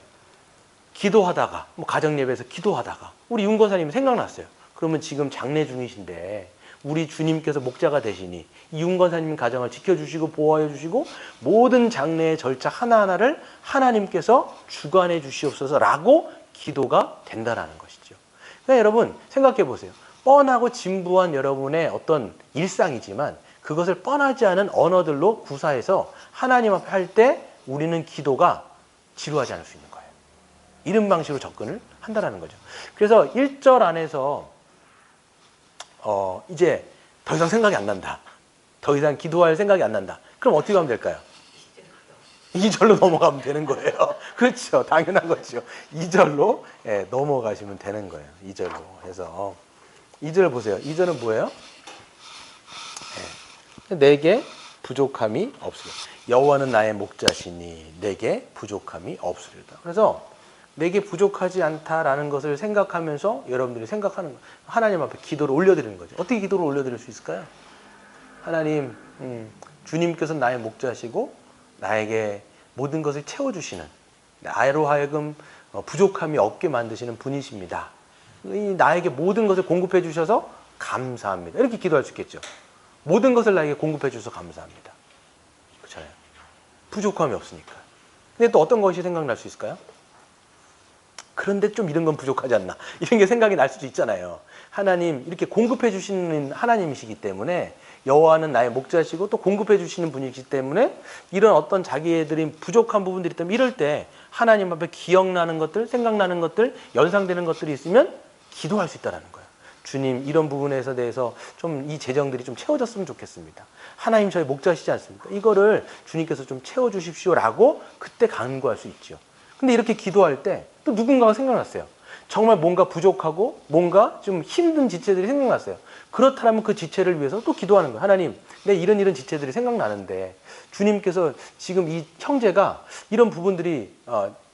기도하다가 뭐 가정 예배에서 기도하다가 우리 윤거사님이 생각났어요. 그러면 지금 장례 중이신데 우리 주님께서 목자가 되시니 이 윤건사님 가정을 지켜주시고 보호하여 주시고 모든 장례의 절차 하나하나를 하나님께서 주관해 주시옵소서라고 기도가 된다라는 것이죠. 그러니까 여러분 생각해 보세요. 뻔하고 진부한 여러분의 어떤 일상이지만 그것을 뻔하지 않은 언어들로 구사해서 하나님 앞에 할 때 우리는 기도가 지루하지 않을 수 있는 거예요. 이런 방식으로 접근을 한다라는 거죠. 그래서 1절 안에서 이제 더 이상 생각이 안 난다. 더 이상 기도할 생각이 안 난다. 그럼 어떻게 하면 될까요? 2절로 넘어가면 되는 거예요. 그렇죠. 당연한 거죠. 2절로 넘어가시면 되는 거예요. 2절로 해서 2절 보세요. 2절은 뭐예요? 내게 부족함이 없으리라. 여호와는 나의 목자시니 내게 부족함이 없으리라. 그래서 내게 부족하지 않다라는 것을 생각하면서 여러분들이 생각하는 거예요. 하나님 앞에 기도를 올려드리는 거죠. 어떻게 기도를 올려드릴 수 있을까요? 하나님, 주님께서 나의 목자시고 나에게 모든 것을 채워주시는, 나로 하여금 부족함이 없게 만드시는 분이십니다. 나에게 모든 것을 공급해 주셔서 감사합니다. 이렇게 기도할 수 있겠죠. 모든 것을 나에게 공급해 주셔서 감사합니다. 그렇잖아요. 부족함이 없으니까. 근데 또 어떤 것이 생각날 수 있을까요? 그런데 좀 이런 건 부족하지 않나, 이런 게 생각이 날 수도 있잖아요. 하나님 이렇게 공급해 주시는 하나님이시기 때문에, 여호와는 나의 목자시고 또 공급해 주시는 분이기 때문에 이런 어떤 자기애들이 부족한 부분들이 있다면 이럴 때 하나님 앞에 기억나는 것들, 생각나는 것들, 연상되는 것들이 있으면 기도할 수 있다는 거예요. 주님, 이런 부분에서 대해서 좀 이 재정들이 좀 채워졌으면 좋겠습니다. 하나님 저희 목자시지 않습니까? 이거를 주님께서 좀 채워주십시오라고 그때 간구할 수 있죠. 근데 이렇게 기도할 때 또 누군가가 생각났어요. 정말 뭔가 부족하고 뭔가 좀 힘든 지체들이 생각났어요. 그렇다면 그 지체를 위해서 또 기도하는 거예요. 하나님, 내 이런 지체들이 생각나는데 주님께서 지금 이 형제가 이런 부분들이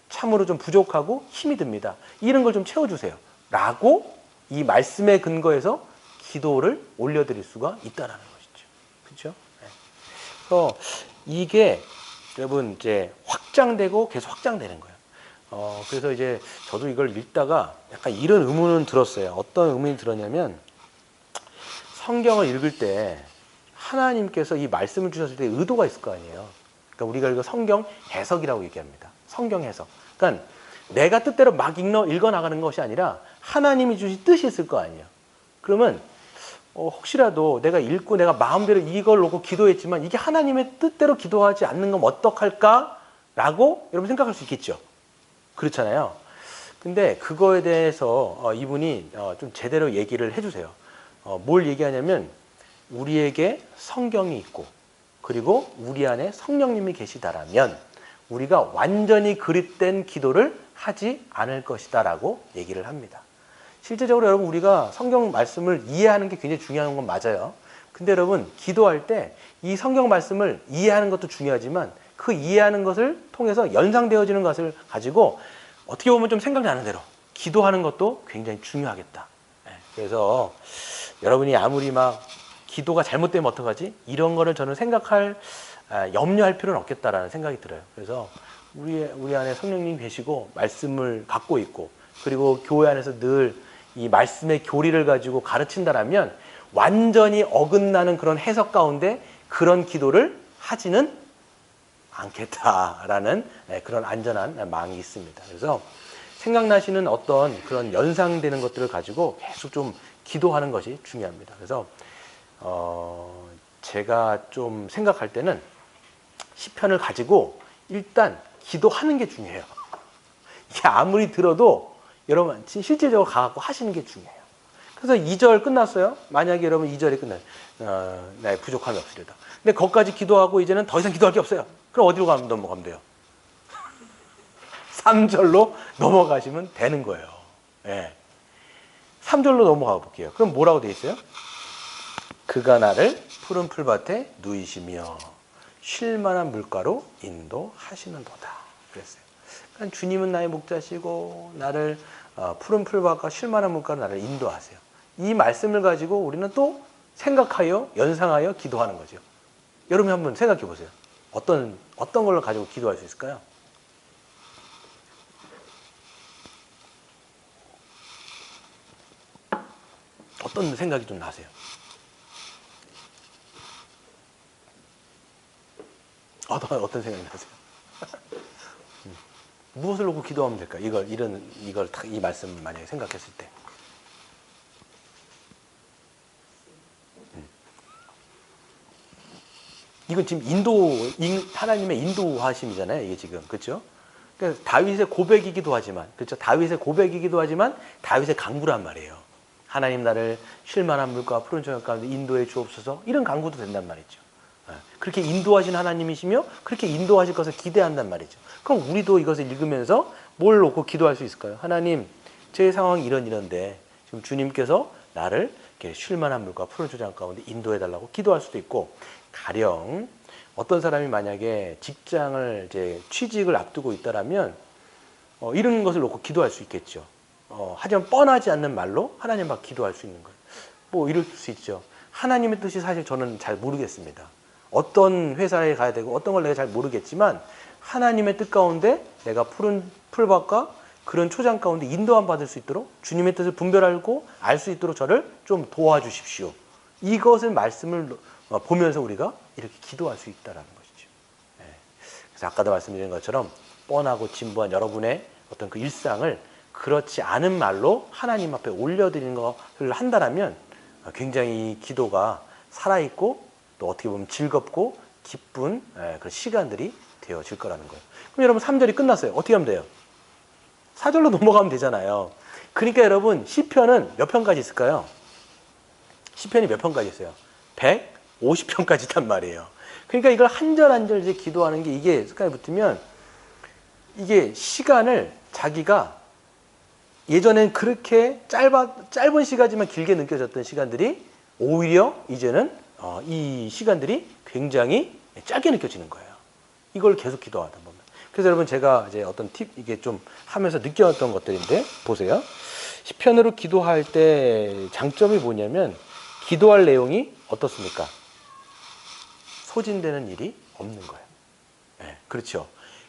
참으로 좀 부족하고 힘이 듭니다. 이런 걸 좀 채워주세요. 라고 이 말씀에 근거해서 기도를 올려드릴 수가 있다는 것이죠. 그렇죠? 그래서 이게 여러분 이제 확장되고 계속 확장되는 거예요. 그래서 이제 저도 이걸 읽다가 약간 이런 의문은 들었어요. 어떤 의문이 들었냐면, 성경을 읽을 때 하나님께서 이 말씀을 주셨을 때 의도가 있을 거 아니에요. 그러니까 우리가 이거 성경 해석이라고 얘기합니다. 성경 해석. 그러니까 내가 뜻대로 막 읽어 나가는 것이 아니라 하나님이 주신 뜻이 있을 거 아니에요. 그러면 혹시라도 내가 읽고 내가 마음대로 이걸 놓고 기도했지만 이게 하나님의 뜻대로 기도하지 않는 건 어떡할까라고 여러분 생각할 수 있겠죠. 그렇잖아요. 근데 그거에 대해서 이분이 좀 제대로 얘기를 해주세요. 뭘 얘기하냐면, 우리에게 성경이 있고 그리고 우리 안에 성령님이 계시다라면 우리가 완전히 그릇된 기도를 하지 않을 것이다 라고 얘기를 합니다. 실제적으로 여러분, 우리가 성경 말씀을 이해하는 게 굉장히 중요한 건 맞아요. 근데 여러분, 기도할 때 이 성경 말씀을 이해하는 것도 중요하지만 그 이해하는 것을 통해서 연상되어지는 것을 가지고 어떻게 보면 좀 생각나는 대로 기도하는 것도 굉장히 중요하겠다. 그래서 여러분이 아무리 막 기도가 잘못되면 어떡하지? 이런 거를 저는 염려할 필요는 없겠다라는 생각이 들어요. 그래서 우리 안에 성령님 계시고 말씀을 갖고 있고 그리고 교회 안에서 늘 이 말씀의 교리를 가지고 가르친다라면 완전히 어긋나는 그런 해석 가운데 그런 기도를 하지는 않겠다라는 그런 안전한 마음이 있습니다. 그래서 생각나시는 어떤 그런 연상되는 것들을 가지고 계속 좀 기도하는 것이 중요합니다. 그래서 제가 좀 생각할 때는 시편을 가지고 일단 기도하는 게 중요해요. 이게 아무리 들어도 여러분 실제적으로 가갖고 하시는 게 중요해요. 그래서 2절 끝났어요. 만약에 여러분 2절이 끝나요. 나의 부족함이 없으리다. 근데 거기까지 기도하고 이제는 더 이상 기도할 게 없어요. 그럼 어디로 넘어가면 돼요? 3절로 넘어가시면 되는 거예요. 예. 3절로 넘어가 볼게요. 그럼 뭐라고 돼 있어요? 그가 나를 푸른 풀밭에 누이시며 쉴만한 물가로 인도하시는도다. 그랬어요. 그러니까 주님은 나의 목자시고 나를 푸른 풀밭과 쉴만한 물가로 나를 인도하세요. 이 말씀을 가지고 우리는 또 생각하여 연상하여 기도하는 거죠. 여러분 한번 생각해 보세요. 어떤 걸로 가지고 기도할 수 있을까요? 어떤 생각이 좀 나세요? 어떤 생각이 나세요? 무엇을 놓고 기도하면 될까? 이 말씀 만약에 생각했을 때. 이건 지금 하나님의 인도하심이잖아요. 이게 지금. 그렇죠? 그러니까 다윗의 고백이기도 하지만, 그렇죠? 다윗의 고백이기도 하지만 다윗의 강구란 말이에요. 하나님 나를 쉴만한 물과 푸른 저녁 가운데 인도해 주옵소서. 이런 강구도 된단 말이죠. 그렇게 인도하신 하나님이시며 그렇게 인도하실 것을 기대한단 말이죠. 그럼 우리도 이것을 읽으면서 뭘 놓고 기도할 수 있을까요? 하나님, 제 상황이 이런데 지금 주님께서 나를 이렇게 쉴만한 물과 푸른 초장 가운데 인도해 달라고 기도할 수도 있고, 가령 어떤 사람이 만약에 직장을 이제 취직을 앞두고 있다라면 이런 것을 놓고 기도할 수 있겠죠. 하지만 뻔하지 않는 말로 하나님 앞 기도할 수 있는 거예요. 뭐 이럴 수 있죠. 하나님의 뜻이 사실 저는 잘 모르겠습니다. 어떤 회사에 가야 되고 어떤 걸 내가 잘 모르겠지만 하나님의 뜻 가운데 내가 푸른 풀밭과 그런 초장 가운데 인도함 받을 수 있도록 주님의 뜻을 분별하고 알 수 있도록 저를 좀 도와주십시오. 이것을 말씀을 보면서 우리가 이렇게 기도할 수 있다는 것이죠. 그래서 아까도 말씀드린 것처럼 뻔하고 진부한 여러분의 어떤 그 일상을 그렇지 않은 말로 하나님 앞에 올려드리는 것을 한다면 굉장히 이 기도가 살아있고 또 어떻게 보면 즐겁고 기쁜 그런 시간들이 되어질 거라는 거예요. 그럼 여러분 3절이 끝났어요. 어떻게 하면 돼요? 4절로 넘어가면 되잖아요. 그러니까 여러분 시편은 몇 편까지 있을까요? 시편이 몇 편까지 있어요? 150편까지 있단 말이에요. 그러니까 이걸 한 절 한 절 이제 기도하는 게 이게 습관이 붙으면 이게 시간을 자기가 예전엔 그렇게 짧은 시간이지만 길게 느껴졌던 시간들이 오히려 이제는 이 시간들이 굉장히 짧게 느껴지는 거예요. 이걸 계속 기도하다 보면. 그래서 여러분 제가 이제 어떤 팁 이게 좀 하면서 느꼈던 것들인데 보세요. 시편으로 기도할 때 장점이 뭐냐면 기도할 내용이 어떻습니까? 소진되는 일이 없는 거예요. 네, 그렇죠.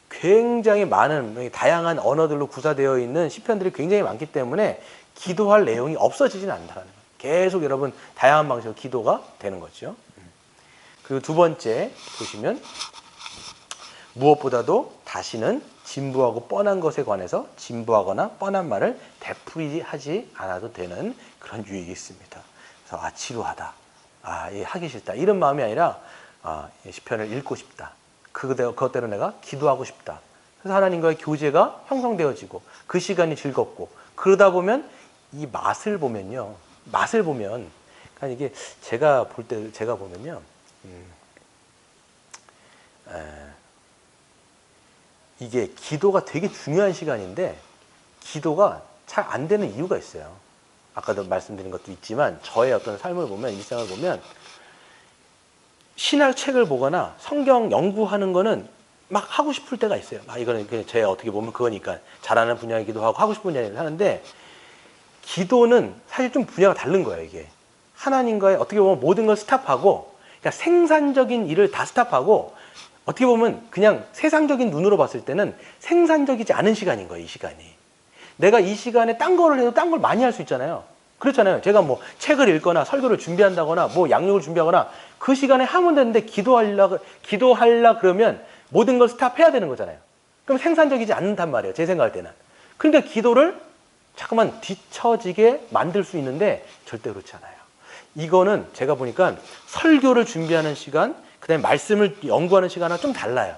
굉장히 많은 다양한 언어들로 구사되어 있는 시편들이 굉장히 많기 때문에 기도할 내용이 없어지지는 않는다는 거예요. 계속 여러분 다양한 방식으로 기도가 되는 거죠. 그리고 두 번째 보시면 무엇보다도 다시는 진부하고 뻔한 것에 관해서 진부하거나 뻔한 말을 되풀이하지 않아도 되는 그런 유익이 있습니다. 그래서 지루하다, 하기 싫다 이런 마음이 아니라 시편을 읽고 싶다. 그것대로 내가 기도하고 싶다. 그래서 하나님과의 교제가 형성되어지고 그 시간이 즐겁고 그러다 보면 이 맛을 보면 그러니까 이게 제가 보면요. 이게 기도가 되게 중요한 시간인데 기도가 잘 안 되는 이유가 있어요. 아까도 말씀드린 것도 있지만 저의 어떤 삶을 보면 일상을 보면 신학 책을 보거나 성경 연구하는 거는 막 하고 싶을 때가 있어요. 이거는 그냥 제 어떻게 보면 그거니까 잘하는 분야이기도 하고 싶은 분야를 하는데 기도는 사실 좀 분야가 다른 거예요. 이게 하나님과의 어떻게 보면 모든 걸 스탑하고 그러니까 생산적인 일을 다 스탑하고 어떻게 보면 그냥 세상적인 눈으로 봤을 때는 생산적이지 않은 시간인 거예요. 이 시간이 내가 이 시간에 딴 거를 해도 딴 걸 많이 할 수 있잖아요. 그렇잖아요. 제가 뭐 책을 읽거나 설교를 준비한다거나 뭐 양육을 준비하거나 그 시간에 하면 되는데 기도하려 그러면 모든 걸 스탑해야 되는 거잖아요. 그럼 생산적이지 않단 말이에요. 제 생각할 때는. 그러니까 기도를 자꾸만 뒤처지게 만들 수 있는데 절대 그렇지 않아요. 이거는 제가 보니까 설교를 준비하는 시간, 그 다음에 말씀을 연구하는 시간은 좀 달라요.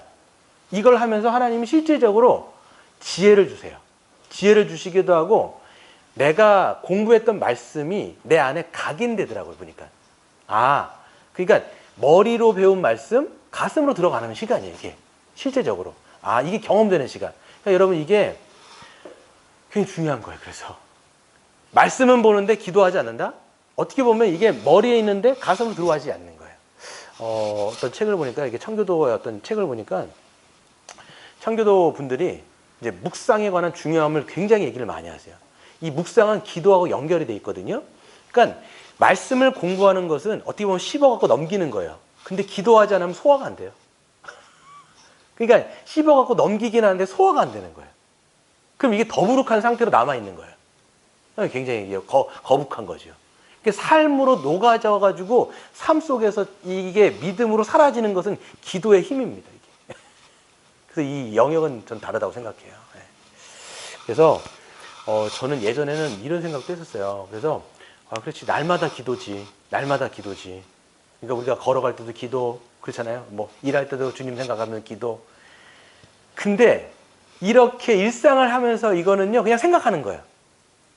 이걸 하면서 하나님이 실질적으로 지혜를 주세요. 지혜를 주시기도 하고 내가 공부했던 말씀이 내 안에 각인되더라고요. 보니까 그러니까 머리로 배운 말씀 가슴으로 들어가는 시간이에요. 이게 실제적으로 이게 경험되는 시간. 그러니까 여러분 이게 굉장히 중요한 거예요. 그래서 말씀은 보는데 기도하지 않는다? 어떻게 보면 이게 머리에 있는데 가슴으로 들어가지 않는 거예요. 어떤 책을 보니까, 이게 청교도의 어떤 책을 보니까 청교도 분들이 이제 묵상에 관한 중요함을 굉장히 얘기를 많이 하세요. 이 묵상은 기도하고 연결이 돼 있거든요. 그러니까 말씀을 공부하는 것은 어떻게 보면 씹어갖고 넘기는 거예요. 근데 기도하지 않으면 소화가 안 돼요. 그러니까 씹어갖고 넘기긴 하는데 소화가 안 되는 거예요. 그럼 이게 더부룩한 상태로 남아있는 거예요. 굉장히 거북한 거죠. 삶으로 녹아져가지고 삶 속에서 이게 믿음으로 사라지는 것은 기도의 힘입니다. 이게. 그래서 이 영역은 전 다르다고 생각해요. 그래서 저는 예전에는 이런 생각도 했었어요. 그래서 그렇지, 날마다 기도지. 날마다 기도지. 그러니까 우리가 걸어갈 때도 기도, 그렇잖아요. 뭐 일할 때도 주님 생각하면 기도. 근데 이렇게 일상을 하면서 이거는요, 그냥 생각하는 거예요.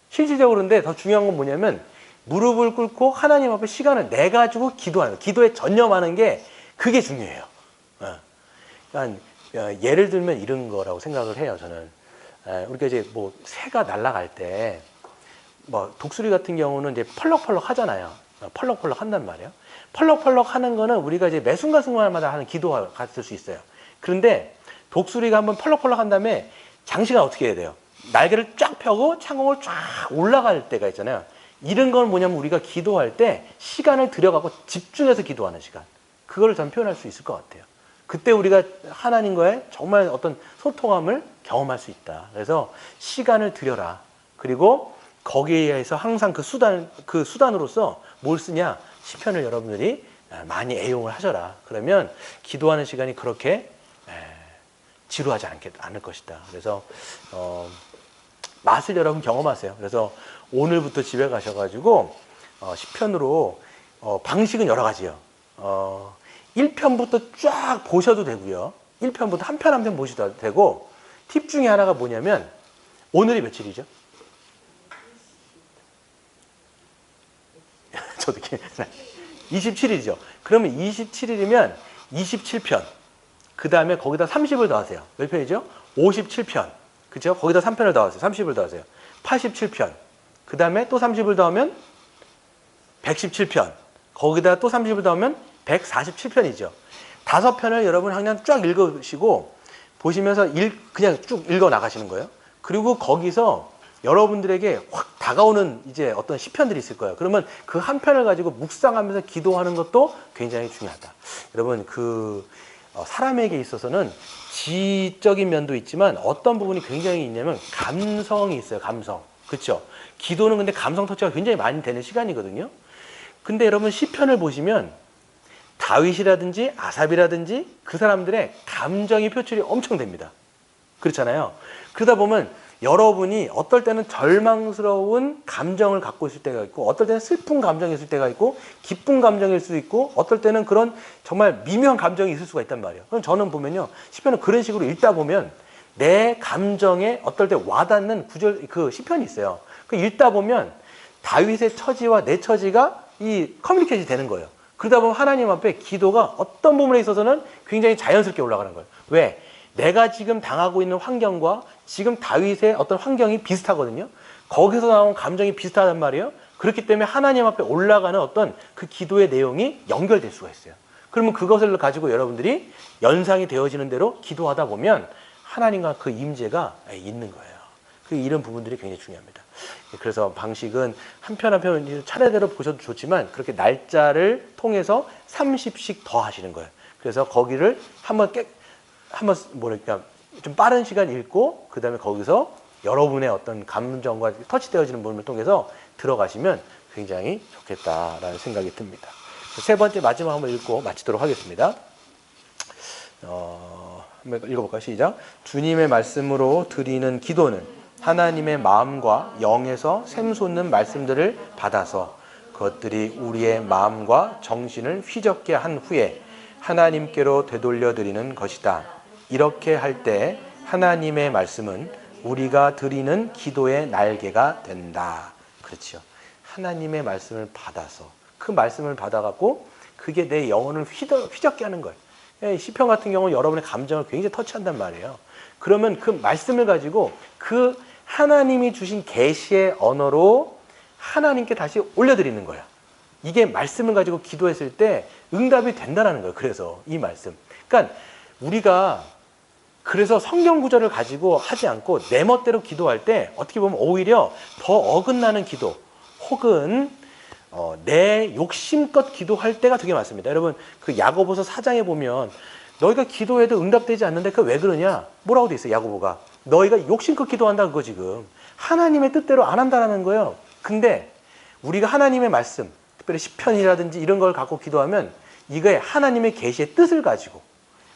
실질적으로. 근데 더 중요한 건 뭐냐면 무릎을 꿇고 하나님 앞에 시간을 내가지고 기도하는 거예요. 기도에 전념하는 게 그게 중요해요. 그러니까 예를 들면 이런 거라고 생각을 해요, 저는. 우리가 이제 뭐 새가 날아갈 때 뭐 독수리 같은 경우는 이제 펄럭펄럭 하잖아요. 펄럭펄럭 한단 말이에요. 펄럭펄럭 하는 거는 우리가 이제 매 순간순간마다 하는 기도가 같을 수 있어요. 그런데 독수리가 한번 펄럭펄럭 한 다음에 장시간 어떻게 해야 돼요? 날개를 쫙 펴고 창공을 쫙 올라갈 때가 있잖아요. 이런 건 뭐냐면 우리가 기도할 때 시간을 들여갖고 집중해서 기도하는 시간. 그걸 전 표현할 수 있을 것 같아요. 그때 우리가 하나님과의 정말 어떤 소통함을 경험할 수 있다. 그래서 시간을 들여라. 그리고 거기에 의해서 항상 그 수단으로서 뭘 쓰냐? 시편을 여러분들이 많이 애용을 하셔라. 그러면 기도하는 시간이 그렇게 지루하지 않을 것이다. 그래서 맛을 여러분 경험하세요. 그래서 오늘부터 집에 가셔가지고 시편으로 방식은 여러 가지요. 1편부터 쫙 보셔도 되고요. 1편부터 한 편 한 편 보셔도 되고, 팁 중에 하나가 뭐냐면 오늘이 며칠이죠? 저도 27일이죠. 그러면 27일이면 27편. 그 다음에 거기다 30을 더하세요. 몇 편이죠? 57편. 그죠? 거기다 3편을 더하세요. 30을 더하세요. 87편. 그 다음에 또 30을 더하면 117편. 거기다 또 30을 더하면 147편이죠. 5편을 여러분 그냥 쫙 읽으시고 보시면서 그냥 쭉 읽어 나가시는 거예요. 그리고 거기서 여러분들에게 확 다가오는 이제 어떤 시편들이 있을 거예요. 그러면 그 한 편을 가지고 묵상하면서 기도하는 것도 굉장히 중요하다. 여러분, 사람에게 있어서는 지적인 면도 있지만 어떤 부분이 굉장히 있냐면 감성이 있어요. 감성. 그렇죠? 기도는 근데 감성 터치가 굉장히 많이 되는 시간이거든요. 근데 여러분 시편을 보시면 다윗이라든지 아삽이라든지 그 사람들의 감정이 표출이 엄청 됩니다. 그렇잖아요. 그러다 보면 여러분이 어떨 때는 절망스러운 감정을 갖고 있을 때가 있고, 어떨 때는 슬픈 감정이 있을 때가 있고, 기쁜 감정일 수도 있고, 어떨 때는 그런 정말 미묘한 감정이 있을 수가 있단 말이에요. 그럼 저는 보면요, 시편을 그런 식으로 읽다 보면 내 감정에 어떨 때 와닿는 시편이 있어요. 그 읽다 보면 다윗의 처지와 내 처지가 커뮤니케이션이 되는 거예요. 그러다 보면 하나님 앞에 기도가 어떤 부분에 있어서는 굉장히 자연스럽게 올라가는 거예요. 왜? 내가 지금 당하고 있는 환경과 지금 다윗의 어떤 환경이 비슷하거든요. 거기서 나온 감정이 비슷하단 말이에요. 그렇기 때문에 하나님 앞에 올라가는 어떤 그 기도의 내용이 연결될 수가 있어요. 그러면 그것을 가지고 여러분들이 연상이 되어지는 대로 기도하다 보면 하나님과 그 임재가 있는 거예요. 이런 부분들이 굉장히 중요합니다. 그래서 방식은 한 편 한 편 차례대로 보셔도 좋지만 그렇게 날짜를 통해서 30씩 더 하시는 거예요. 그래서 거기를 한번 좀 빠른 시간 읽고 그 다음에 거기서 여러분의 어떤 감정과 터치되어지는 부분을 통해서 들어가시면 굉장히 좋겠다라는 생각이 듭니다. 세 번째 마지막 한번 읽고 마치도록 하겠습니다. 한번 읽어볼까요? 시작. 주님의 말씀으로 드리는 기도는 하나님의 마음과 영에서 샘솟는 말씀들을 받아서 그것들이 우리의 마음과 정신을 휘젓게 한 후에 하나님께로 되돌려 드리는 것이다. 이렇게 할 때 하나님의 말씀은 우리가 드리는 기도의 날개가 된다. 그렇죠. 하나님의 말씀을 받아서 그 말씀을 받아갖고 그게 내 영혼을 휘젓게 하는 거예요. 시편 같은 경우는 여러분의 감정을 굉장히 터치한단 말이에요. 그러면 그 말씀을 가지고 그 하나님이 주신 계시의 언어로 하나님께 다시 올려드리는 거야. 이게 말씀을 가지고 기도했을 때 응답이 된다는 거예요. 그래서 이 말씀. 그러니까 우리가 그래서 성경 구절을 가지고 하지 않고 내 멋대로 기도할 때 어떻게 보면 오히려 더 어긋나는 기도 혹은 내 욕심껏 기도할 때가 되게 많습니다. 여러분 그 야고보서 4장에 보면 너희가 기도해도 응답되지 않는데 그 왜 그러냐? 뭐라고 돼 있어요? 야고보가 너희가 욕심껏 기도한다 그거 지금 하나님의 뜻대로 안 한다라는 거예요. 근데 우리가 하나님의 말씀 특별히 시편이라든지 이런 걸 갖고 기도하면 이거에 하나님의 계시의 뜻을 가지고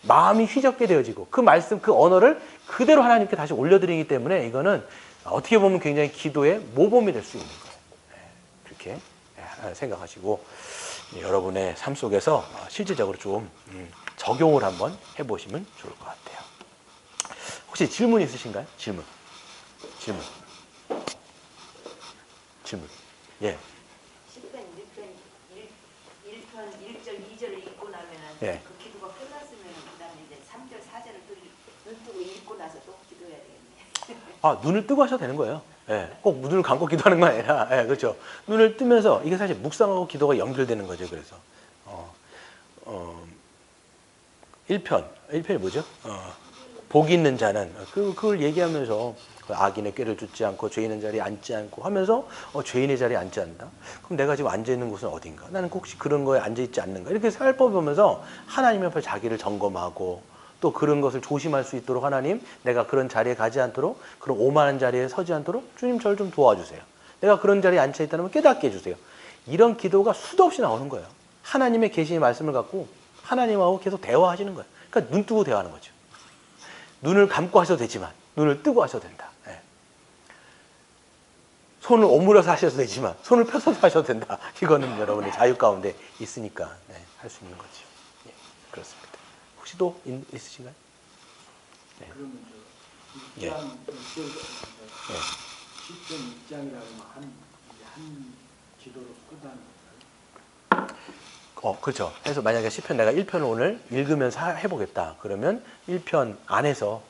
마음이 휘젓게 되어지고 그 말씀 그 언어를 그대로 하나님께 다시 올려드리기 때문에 이거는 어떻게 보면 굉장히 기도의 모범이 될 수 있는 거예요. 그렇게 생각하시고 여러분의 삶 속에서 실질적으로 좀 적용을 한번 해보시면 좋을 것 같아요. 혹시 질문 있으신가요? 질문. 예. 10편, 1편, 1절, 2절을 읽고 나면은 예. 그 기도가 끝났으면 그다음에 이제 3절, 4절을 또 눈 뜨고 읽고 나서 또 기도해야 되겠네. 아, 눈을 뜨고 하셔도 되는 거예요. 예. 꼭 눈을 감고 기도하는 거 아니라, 예, 그렇죠. 눈을 뜨면서 이게 사실 묵상하고 기도가 연결되는 거죠. 그래서 1편이 뭐죠? 복 있는 자는 그걸 얘기하면서 악인의 꾀를 쫓지 않고 죄 있는 자리에 앉지 않고 하면서 죄인의 자리에 앉지 않는다. 그럼 내가 지금 앉아 있는 곳은 어딘가? 나는 혹시 그런 거에 앉아 있지 않는가? 이렇게 살펴보면서 하나님 앞에 자기를 점검하고 또 그런 것을 조심할 수 있도록 하나님, 내가 그런 자리에 가지 않도록 그런 오만한 자리에 서지 않도록 주님 저를 좀 도와주세요. 내가 그런 자리에 앉아 있다면 깨닫게 해주세요. 이런 기도가 수도 없이 나오는 거예요. 하나님의 계시의 말씀을 갖고 하나님하고 계속 대화하시는 거예요. 그러니까 눈 뜨고 대화하는 거죠. 눈을 감고 하셔도 되지만 눈을 뜨고 하셔도 된다. 예. 손을 오므려서 하셔도 되지만 손을 펴서도 하셔도 된다. 이거는 여러분의 자유 가운데 있으니까 할 수 있는 거죠. 예, 그렇습니다. 혹시 또 있으신가요? 네. 그러면 저 6장, 네. 10편 6장이라고 한 기도로 끝나는 건가요? 그렇죠. 그래서 만약에 시편 내가 1편을 오늘 읽으면서 해보겠다. 그러면 1편 안에서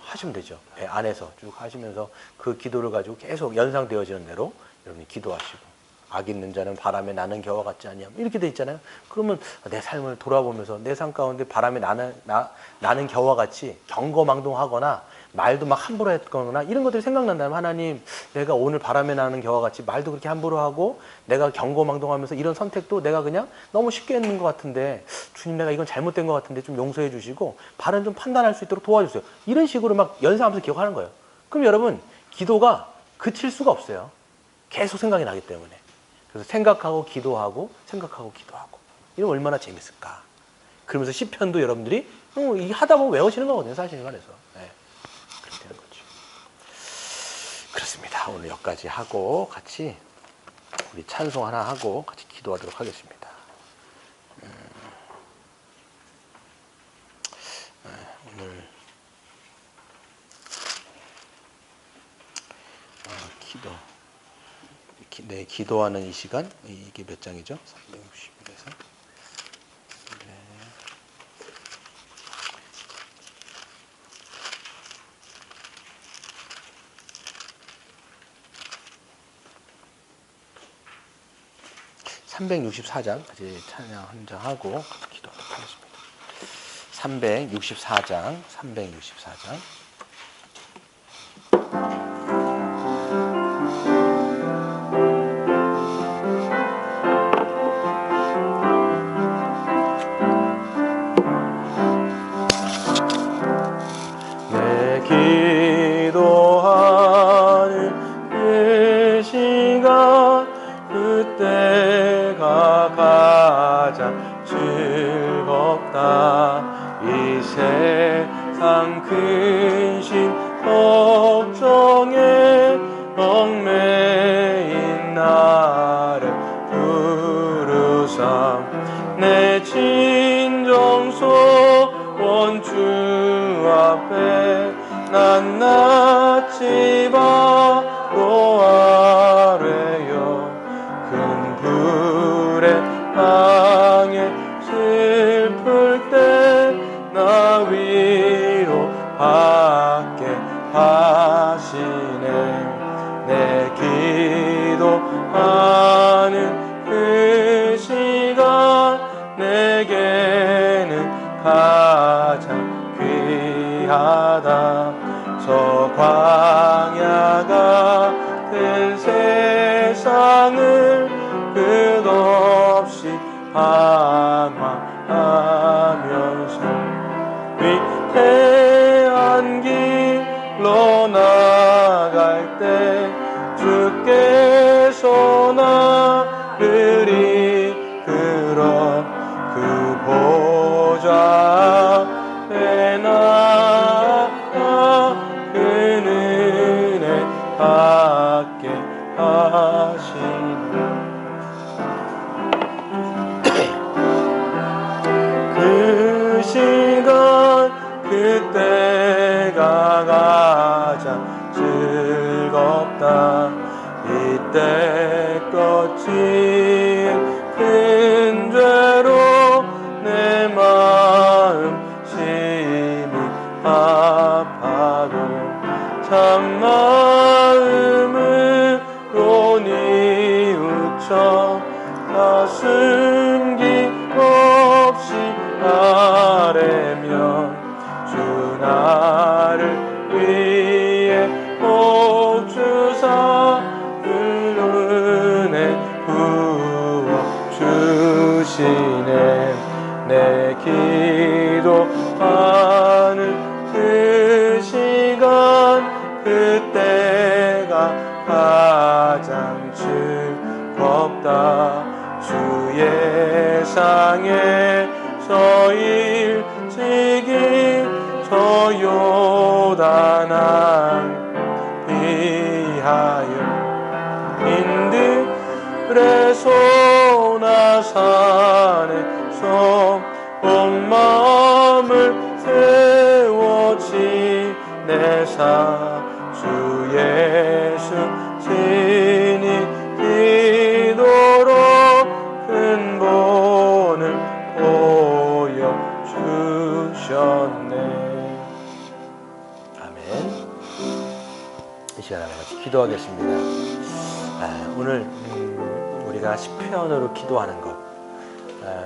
하시면 되죠. 네, 안에서 쭉 하시면서 그 기도를 가지고 계속 연상되어지는 대로 여러분이 기도하시고 악 있는 자는 바람에 나는 겨와 같지 아니함 이렇게 돼 있잖아요. 그러면 내 삶을 돌아보면서 내 삶 가운데 바람에 나는 겨와 같이 경거망동하거나 말도 막 함부로 했거나 이런 것들이 생각난다면 하나님 내가 오늘 바람에 나는 겨와 같이 말도 그렇게 함부로 하고 내가 경거망동하면서 이런 선택도 내가 그냥 너무 쉽게 했는 것 같은데 주님 내가 이건 잘못된 것 같은데 좀 용서해 주시고 바른 좀 판단할 수 있도록 도와주세요. 이런 식으로 막 연상하면서 기억하는 거예요. 그럼 여러분 기도가 그칠 수가 없어요. 계속 생각이 나기 때문에. 그래서 생각하고 기도하고 이건 얼마나 재밌을까. 그러면서 시편도 여러분들이 이 하다 보면 외우시는 거거든요. 사실 말해서. 네. 그렇게 되는 거죠. 그렇습니다. 오늘 여기까지 하고 같이 우리 찬송 하나 하고 같이 기도하도록 하겠습니다. 오늘 기도하는 이 시간 이게 몇 장이죠? 360에서 네. 364장 같이 찬양 한 장 하고 기도하도록 하겠습니다. 364장 기도하는 이 시간 그때가 가장 즐겁다. 이 세상 근심 걱정에 얽매인 나를 부르사 내 진정 소원 주 앞에 낱낱이 바로 아뢰어 큰 불의 방에 슬플 때 나 위로 받게 하시네. 내 기도하는 가다 저 광야 같은 세상을 끝없이 방황하면서 위태한 길로 나갈 때 주께서 나를 이끌어 그 보좌 앞에 나아 그 은혜 받게 하시네. 그 시간 그때가 가장 즐겁다. 이때 거친 큰 죄로 내 마음 심히 아파도 참 마음으로 뉘우쳐 가슴 깊없이 아뢰면 주 나를 위해 복 주사 은혜 부어 주시네. 내 기도하는 그 시간 그때가 가장 즐겁다. 주 예상에서 일찍이 저 요단강 비하여 인들의 소나 산에서 온 마음을 세워 지내사 주 예수 친히 기도로 큰 본을 보여주셨네. 아멘. 이 시간에 같이 기도하겠습니다. 오늘 우리가 시편으로 기도하는 것,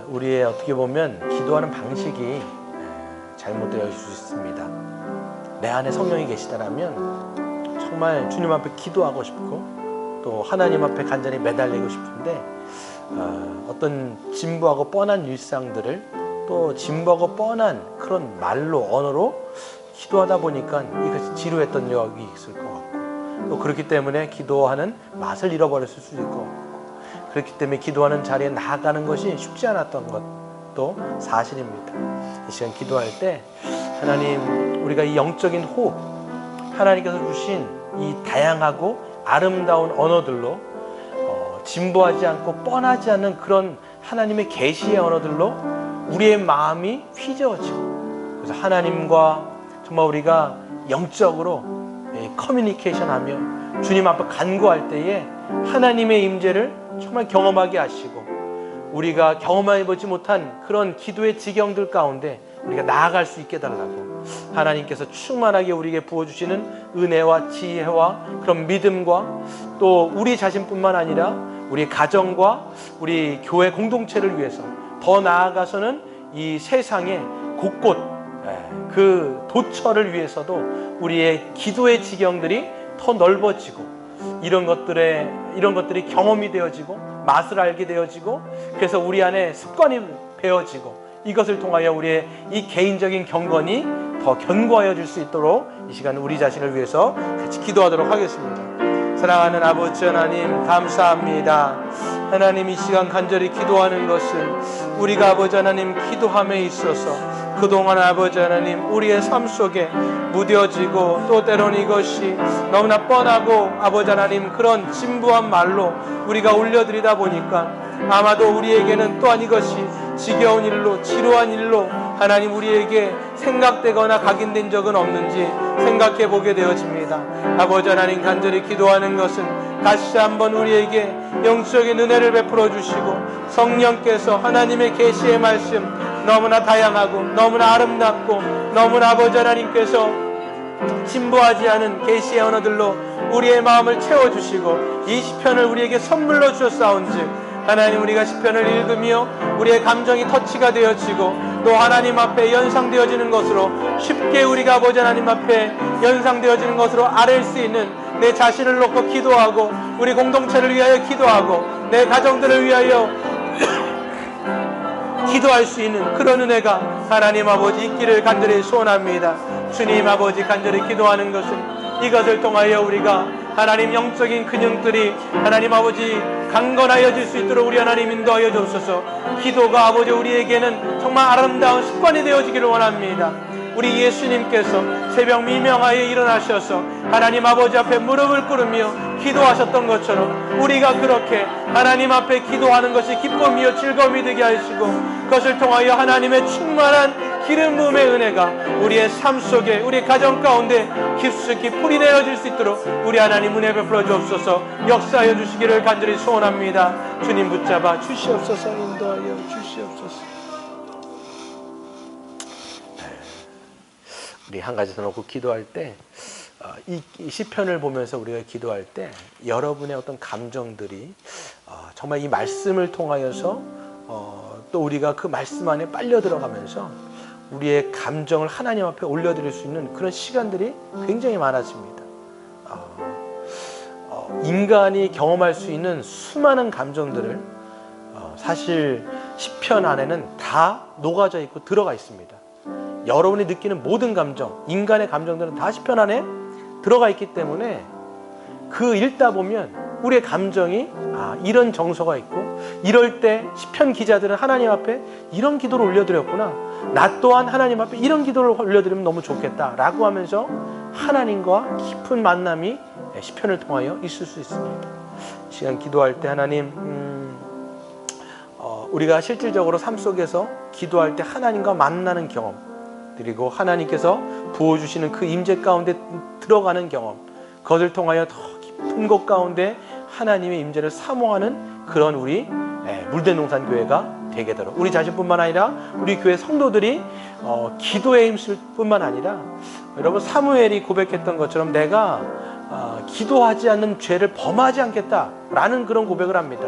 우리의 어떻게 보면 기도하는 방식이 잘못되어 있을 수 있습니다. 내 안에 성령이 계시다라면 정말 주님 앞에 기도하고 싶고 또 하나님 앞에 간절히 매달리고 싶은데 어떤 진부하고 뻔한 일상들을 또 진부하고 뻔한 그런 말로 언어로 기도하다 보니까 이것이 지루했던 적이 있을 것 같고 또 그렇기 때문에 기도하는 맛을 잃어버렸을 수도 있을 것 같고 그렇기 때문에 기도하는 자리에 나아가는 것이 쉽지 않았던 것도 사실입니다. 이 시간 기도할 때 하나님, 우리가 이 영적인 호흡, 하나님께서 주신 이 다양하고 아름다운 언어들로 진보하지 않고 뻔하지 않는 그런 하나님의 계시의 언어들로 우리의 마음이 휘저어지고 그래서 하나님과 정말 우리가 영적으로 커뮤니케이션하며 주님 앞에 간구할 때에 하나님의 임재를 정말 경험하게 하시고 우리가 경험해보지 못한 그런 기도의 지경들 가운데 우리가 나아갈 수 있게 달라고 하나님께서 충만하게 우리에게 부어주시는 은혜와 지혜와 그런 믿음과 또 우리 자신뿐만 아니라 우리 가정과 우리 교회 공동체를 위해서 더 나아가서는 이 세상의 곳곳 그 도처를 위해서도 우리의 기도의 지경들이 더 넓어지고 이런 것들이 경험이 되어지고 맛을 알게 되어지고 그래서 우리 안에 습관이 배어지고 이것을 통하여 우리의 이 개인적인 경건이 더 견고하여질 수 있도록 이 시간 우리 자신을 위해서 같이 기도하도록 하겠습니다. 사랑하는 아버지 하나님 감사합니다. 하나님 이 시간 간절히 기도하는 것은 우리가 아버지 하나님 기도함에 있어서 그동안 아버지 하나님 우리의 삶 속에 무뎌지고 또 때로는 이것이 너무나 뻔하고 아버지 하나님 그런 진부한 말로 우리가 올려드리다 보니까 아마도 우리에게는 또한 이것이 지겨운 일로 지루한 일로 하나님 우리에게 생각되거나 각인된 적은 없는지 생각해 보게 되어집니다. 아버지 하나님 간절히 기도하는 것은 다시 한번 우리에게 영적인 은혜를 베풀어 주시고 성령께서 하나님의 계시의 말씀 너무나 다양하고 너무나 아름답고 너무나 아버지 하나님께서 진부하지 않은 계시의 언어들로 우리의 마음을 채워주시고 이 시편을 우리에게 선물로 주셨사온즉 하나님, 우리가 시편을 읽으며 우리의 감정이 터치가 되어지고 또 하나님 앞에 연상되어지는 것으로 쉽게 우리가 아버지 하나님 앞에 연상되어지는 것으로 아뢰일 수 있는 내 자신을 놓고 기도하고 우리 공동체를 위하여 기도하고 내 가정들을 위하여 기도할 수 있는 그런 은혜가 하나님 아버지 있기를 간절히 소원합니다. 주님 아버지, 간절히 기도하는 것은 이것을 통하여 우리가 하나님 영적인 근육들이 하나님 아버지 강건하여질 수 있도록 우리 하나님 인도하여 주옵소서. 기도가 아버지 우리에게는 정말 아름다운 습관이 되어지기를 원합니다. 우리 예수님께서 새벽 미명하여 일어나셔서 하나님 아버지 앞에 무릎을 꿇으며 기도하셨던 것처럼 우리가 그렇게 하나님 앞에 기도하는 것이 기쁨이요 즐거움이 되게 하시고 그것을 통하여 하나님의 충만한 기름 부음의 은혜가 우리의 삶 속에 우리 가정 가운데 깊숙이 뿌리내어질 수 있도록 우리 하나님 은혜 베풀어 주옵소서. 역사하여 주시기를 간절히 소원합니다. 주님 붙잡아 주시옵소서. 인도하여 주시옵소서. 우리 한 가지 더 놓고 기도할 때 이 시편을 보면서 우리가 기도할 때 여러분의 어떤 감정들이 정말 이 말씀을 통하여서 또 우리가 그 말씀 안에 빨려 들어가면서 우리의 감정을 하나님 앞에 올려드릴 수 있는 그런 시간들이 굉장히 많아집니다. 인간이 경험할 수 있는 수많은 감정들을 사실 시편 안에는 다 녹아져 있고 들어가 있습니다. 여러분이 느끼는 모든 감정, 인간의 감정들은 다 시편 안에 들어가 있기 때문에 그 읽다 보면 우리의 감정이 이런 정서가 있고 이럴 때 시편 기자들은 하나님 앞에 이런 기도를 올려드렸구나, 나 또한 하나님 앞에 이런 기도를 올려드리면 너무 좋겠다라고 하면서 하나님과 깊은 만남이 시편을 통하여 있을 수 있습니다. 시간 기도할 때 하나님 우리가 실질적으로 삶 속에서 기도할 때 하나님과 만나는 경험, 그리고 하나님께서 부어주시는 그 임재 가운데 들어가는 경험, 그것을 통하여 더 깊은 곳 가운데 하나님의 임재를 사모하는 그런 우리 물된 농산 교회가 되게도록 우리 자신뿐만 아니라 우리 교회 성도들이 기도에 힘쓸 뿐만 아니라 여러분 사무엘이 고백했던 것처럼 내가 기도하지 않는 죄를 범하지 않겠다라는 그런 고백을 합니다.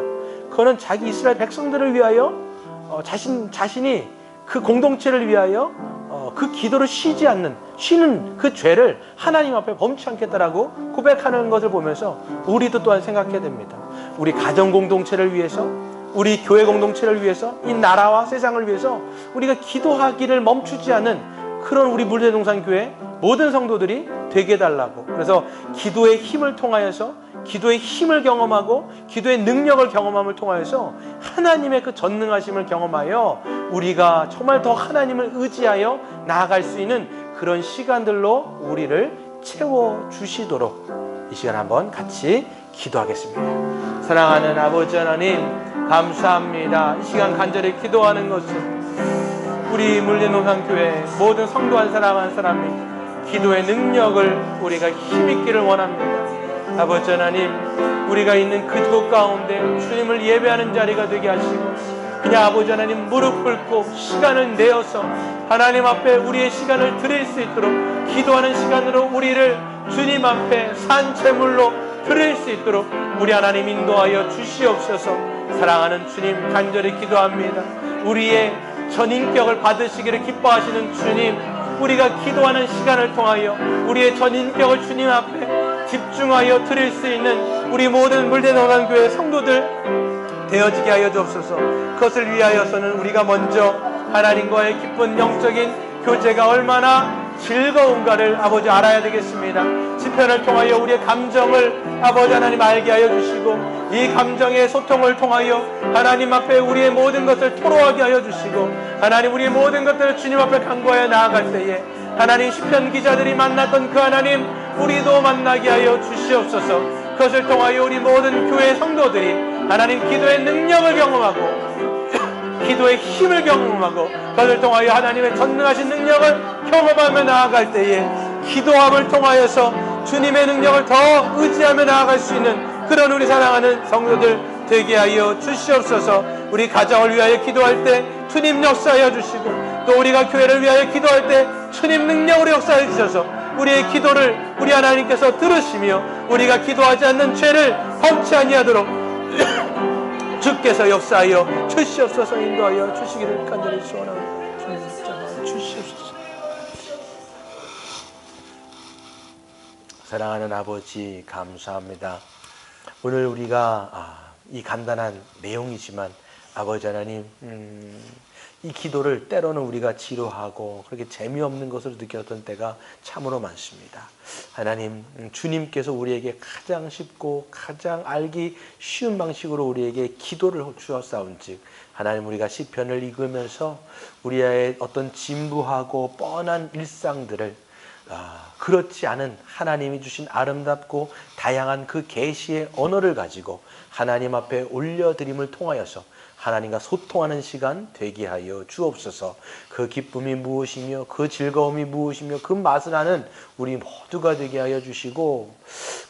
그거는 자기 이스라엘 백성들을 위하여 자신이 그 공동체를 위하여 그 기도를 쉬는 그 죄를 하나님 앞에 범치 않겠다라고 고백하는 것을 보면서 우리도 또한 생각해야 됩니다. 우리 가정 공동체를 위해서, 우리 교회 공동체를 위해서, 이 나라와 세상을 위해서 우리가 기도하기를 멈추지 않는 그런 우리 물대동산 교회 모든 성도들이 되게 해달라고. 그래서 기도의 힘을 통하여서 기도의 힘을 경험하고 기도의 능력을 경험함을 통하여서 하나님의 그 전능하심을 경험하여 우리가 정말 더 하나님을 의지하여 나아갈 수 있는 그런 시간들로 우리를 채워주시도록 이 시간 한번 같이 기도하겠습니다. 사랑하는 아버지 하나님, 감사합니다. 이 시간 간절히 기도하는 것은 우리 물리노산교회 모든 성도 한 사람 한 사람이 기도의 능력을 우리가 힘있기를 원합니다. 아버지 하나님, 우리가 있는 그곳 가운데 주님을 예배하는 자리가 되게 하시고 그냥 아버지 하나님 무릎 꿇고 시간을 내어서 하나님 앞에 우리의 시간을 드릴 수 있도록 기도하는 시간으로 우리를 주님 앞에 산채물로 드릴 수 있도록 우리 하나님 인도하여 주시옵소서. 사랑하는 주님, 간절히 기도합니다. 우리의 전인격을 받으시기를 기뻐하시는 주님, 우리가 기도하는 시간을 통하여 우리의 전인격을 주님 앞에 집중하여 드릴 수 있는 우리 모든 물대노산교회 성도들 되어지게 하여 주옵소서. 그것을 위하여서는 우리가 먼저 하나님과의 깊은 영적인 교제가 얼마나 즐거운가를 아버지 알아야 되겠습니다. 시편을 통하여 우리의 감정을 아버지 하나님 알게 하여 주시고 이 감정의 소통을 통하여 하나님 앞에 우리의 모든 것을 토로하게 하여 주시고 하나님 우리의 모든 것들을 주님 앞에 간구하여 나아갈 때에 하나님 시편 기자들이 만났던 그 하나님 우리도 만나게 하여 주시옵소서. 그것을 통하여 우리 모든 교회 성도들이 하나님 기도의 능력을 경험하고 기도의 힘을 경험하고 그것을 통하여 하나님의 전능하신 능력을 경험하며 나아갈 때에 기도함을 통하여서 주님의 능력을 더 의지하며 나아갈 수 있는 그런 우리 사랑하는 성도들 되게 하여 주시옵소서. 우리 가정을 위하여 기도할 때 주님 역사하여 주시고 또 우리가 교회를 위하여 기도할 때 주님 능력으로 역사해 주셔서 우리의 기도를 우리 하나님께서 들으시며 우리가 기도하지 않는 죄를 범치 아니하도록 주께서 역사하여 주시옵소서. 인도하여 주시기를 간절히 소원하고 주님 붙잡아 주시옵소서. 사랑하는 아버지, 감사합니다. 오늘 우리가 이 간단한 내용이지만 아버지 하나님, 이 기도를 때로는 우리가 지루하고 그렇게 재미없는 것으로 느꼈던 때가 참으로 많습니다. 하나님, 주님께서 우리에게 가장 쉽고 가장 알기 쉬운 방식으로 우리에게 기도를 주었사온즉 하나님, 우리가 시편을 읽으면서 우리의 어떤 진부하고 뻔한 일상들을 그렇지 않은 하나님이 주신 아름답고 다양한 그 계시의 언어를 가지고 하나님 앞에 올려드림을 통하여서 하나님과 소통하는 시간 되게 하여 주옵소서. 그 기쁨이 무엇이며 그 즐거움이 무엇이며 그 맛을 아는 우리 모두가 되게 하여 주시고,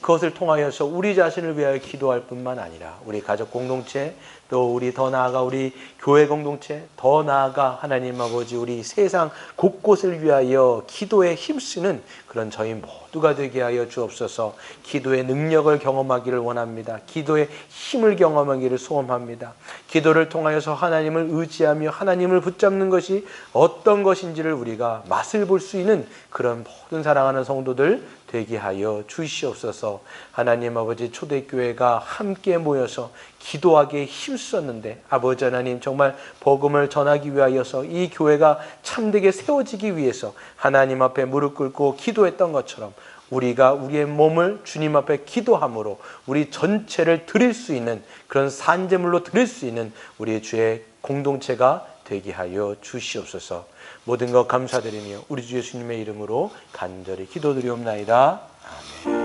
그것을 통하여서 우리 자신을 위하여 기도할 뿐만 아니라 우리 가족 공동체, 또 우리 더 나아가 우리 교회 공동체, 더 나아가 하나님 아버지 우리 세상 곳곳을 위하여 기도에 힘쓰는 그런 저희 모두가 되게 하여 주옵소서. 기도의 능력을 경험하기를 원합니다. 기도의 힘을 경험하기를 소원합니다. 기도를 통하여서 하나님을 의지하며 하나님을 붙잡는 것이 어떤 것인지를 우리가 맛을 볼 수 있는 그런 모든 사랑하는 성도들 되게 하여 주시옵소서. 하나님 아버지, 초대교회가 함께 모여서 기도하기에 힘썼는데 아버지 하나님, 정말 복음을 전하기 위하여서 이 교회가 참되게 세워지기 위해서 하나님 앞에 무릎 꿇고 기도했던 것처럼 우리가 우리의 몸을 주님 앞에 기도함으로 우리 전체를 드릴 수 있는 그런 산제물로 드릴 수 있는 우리 주의 공동체가 되게 하여 주시옵소서. 모든 것 감사드리며 우리 주 예수님의 이름으로 간절히 기도드리옵나이다. 아멘.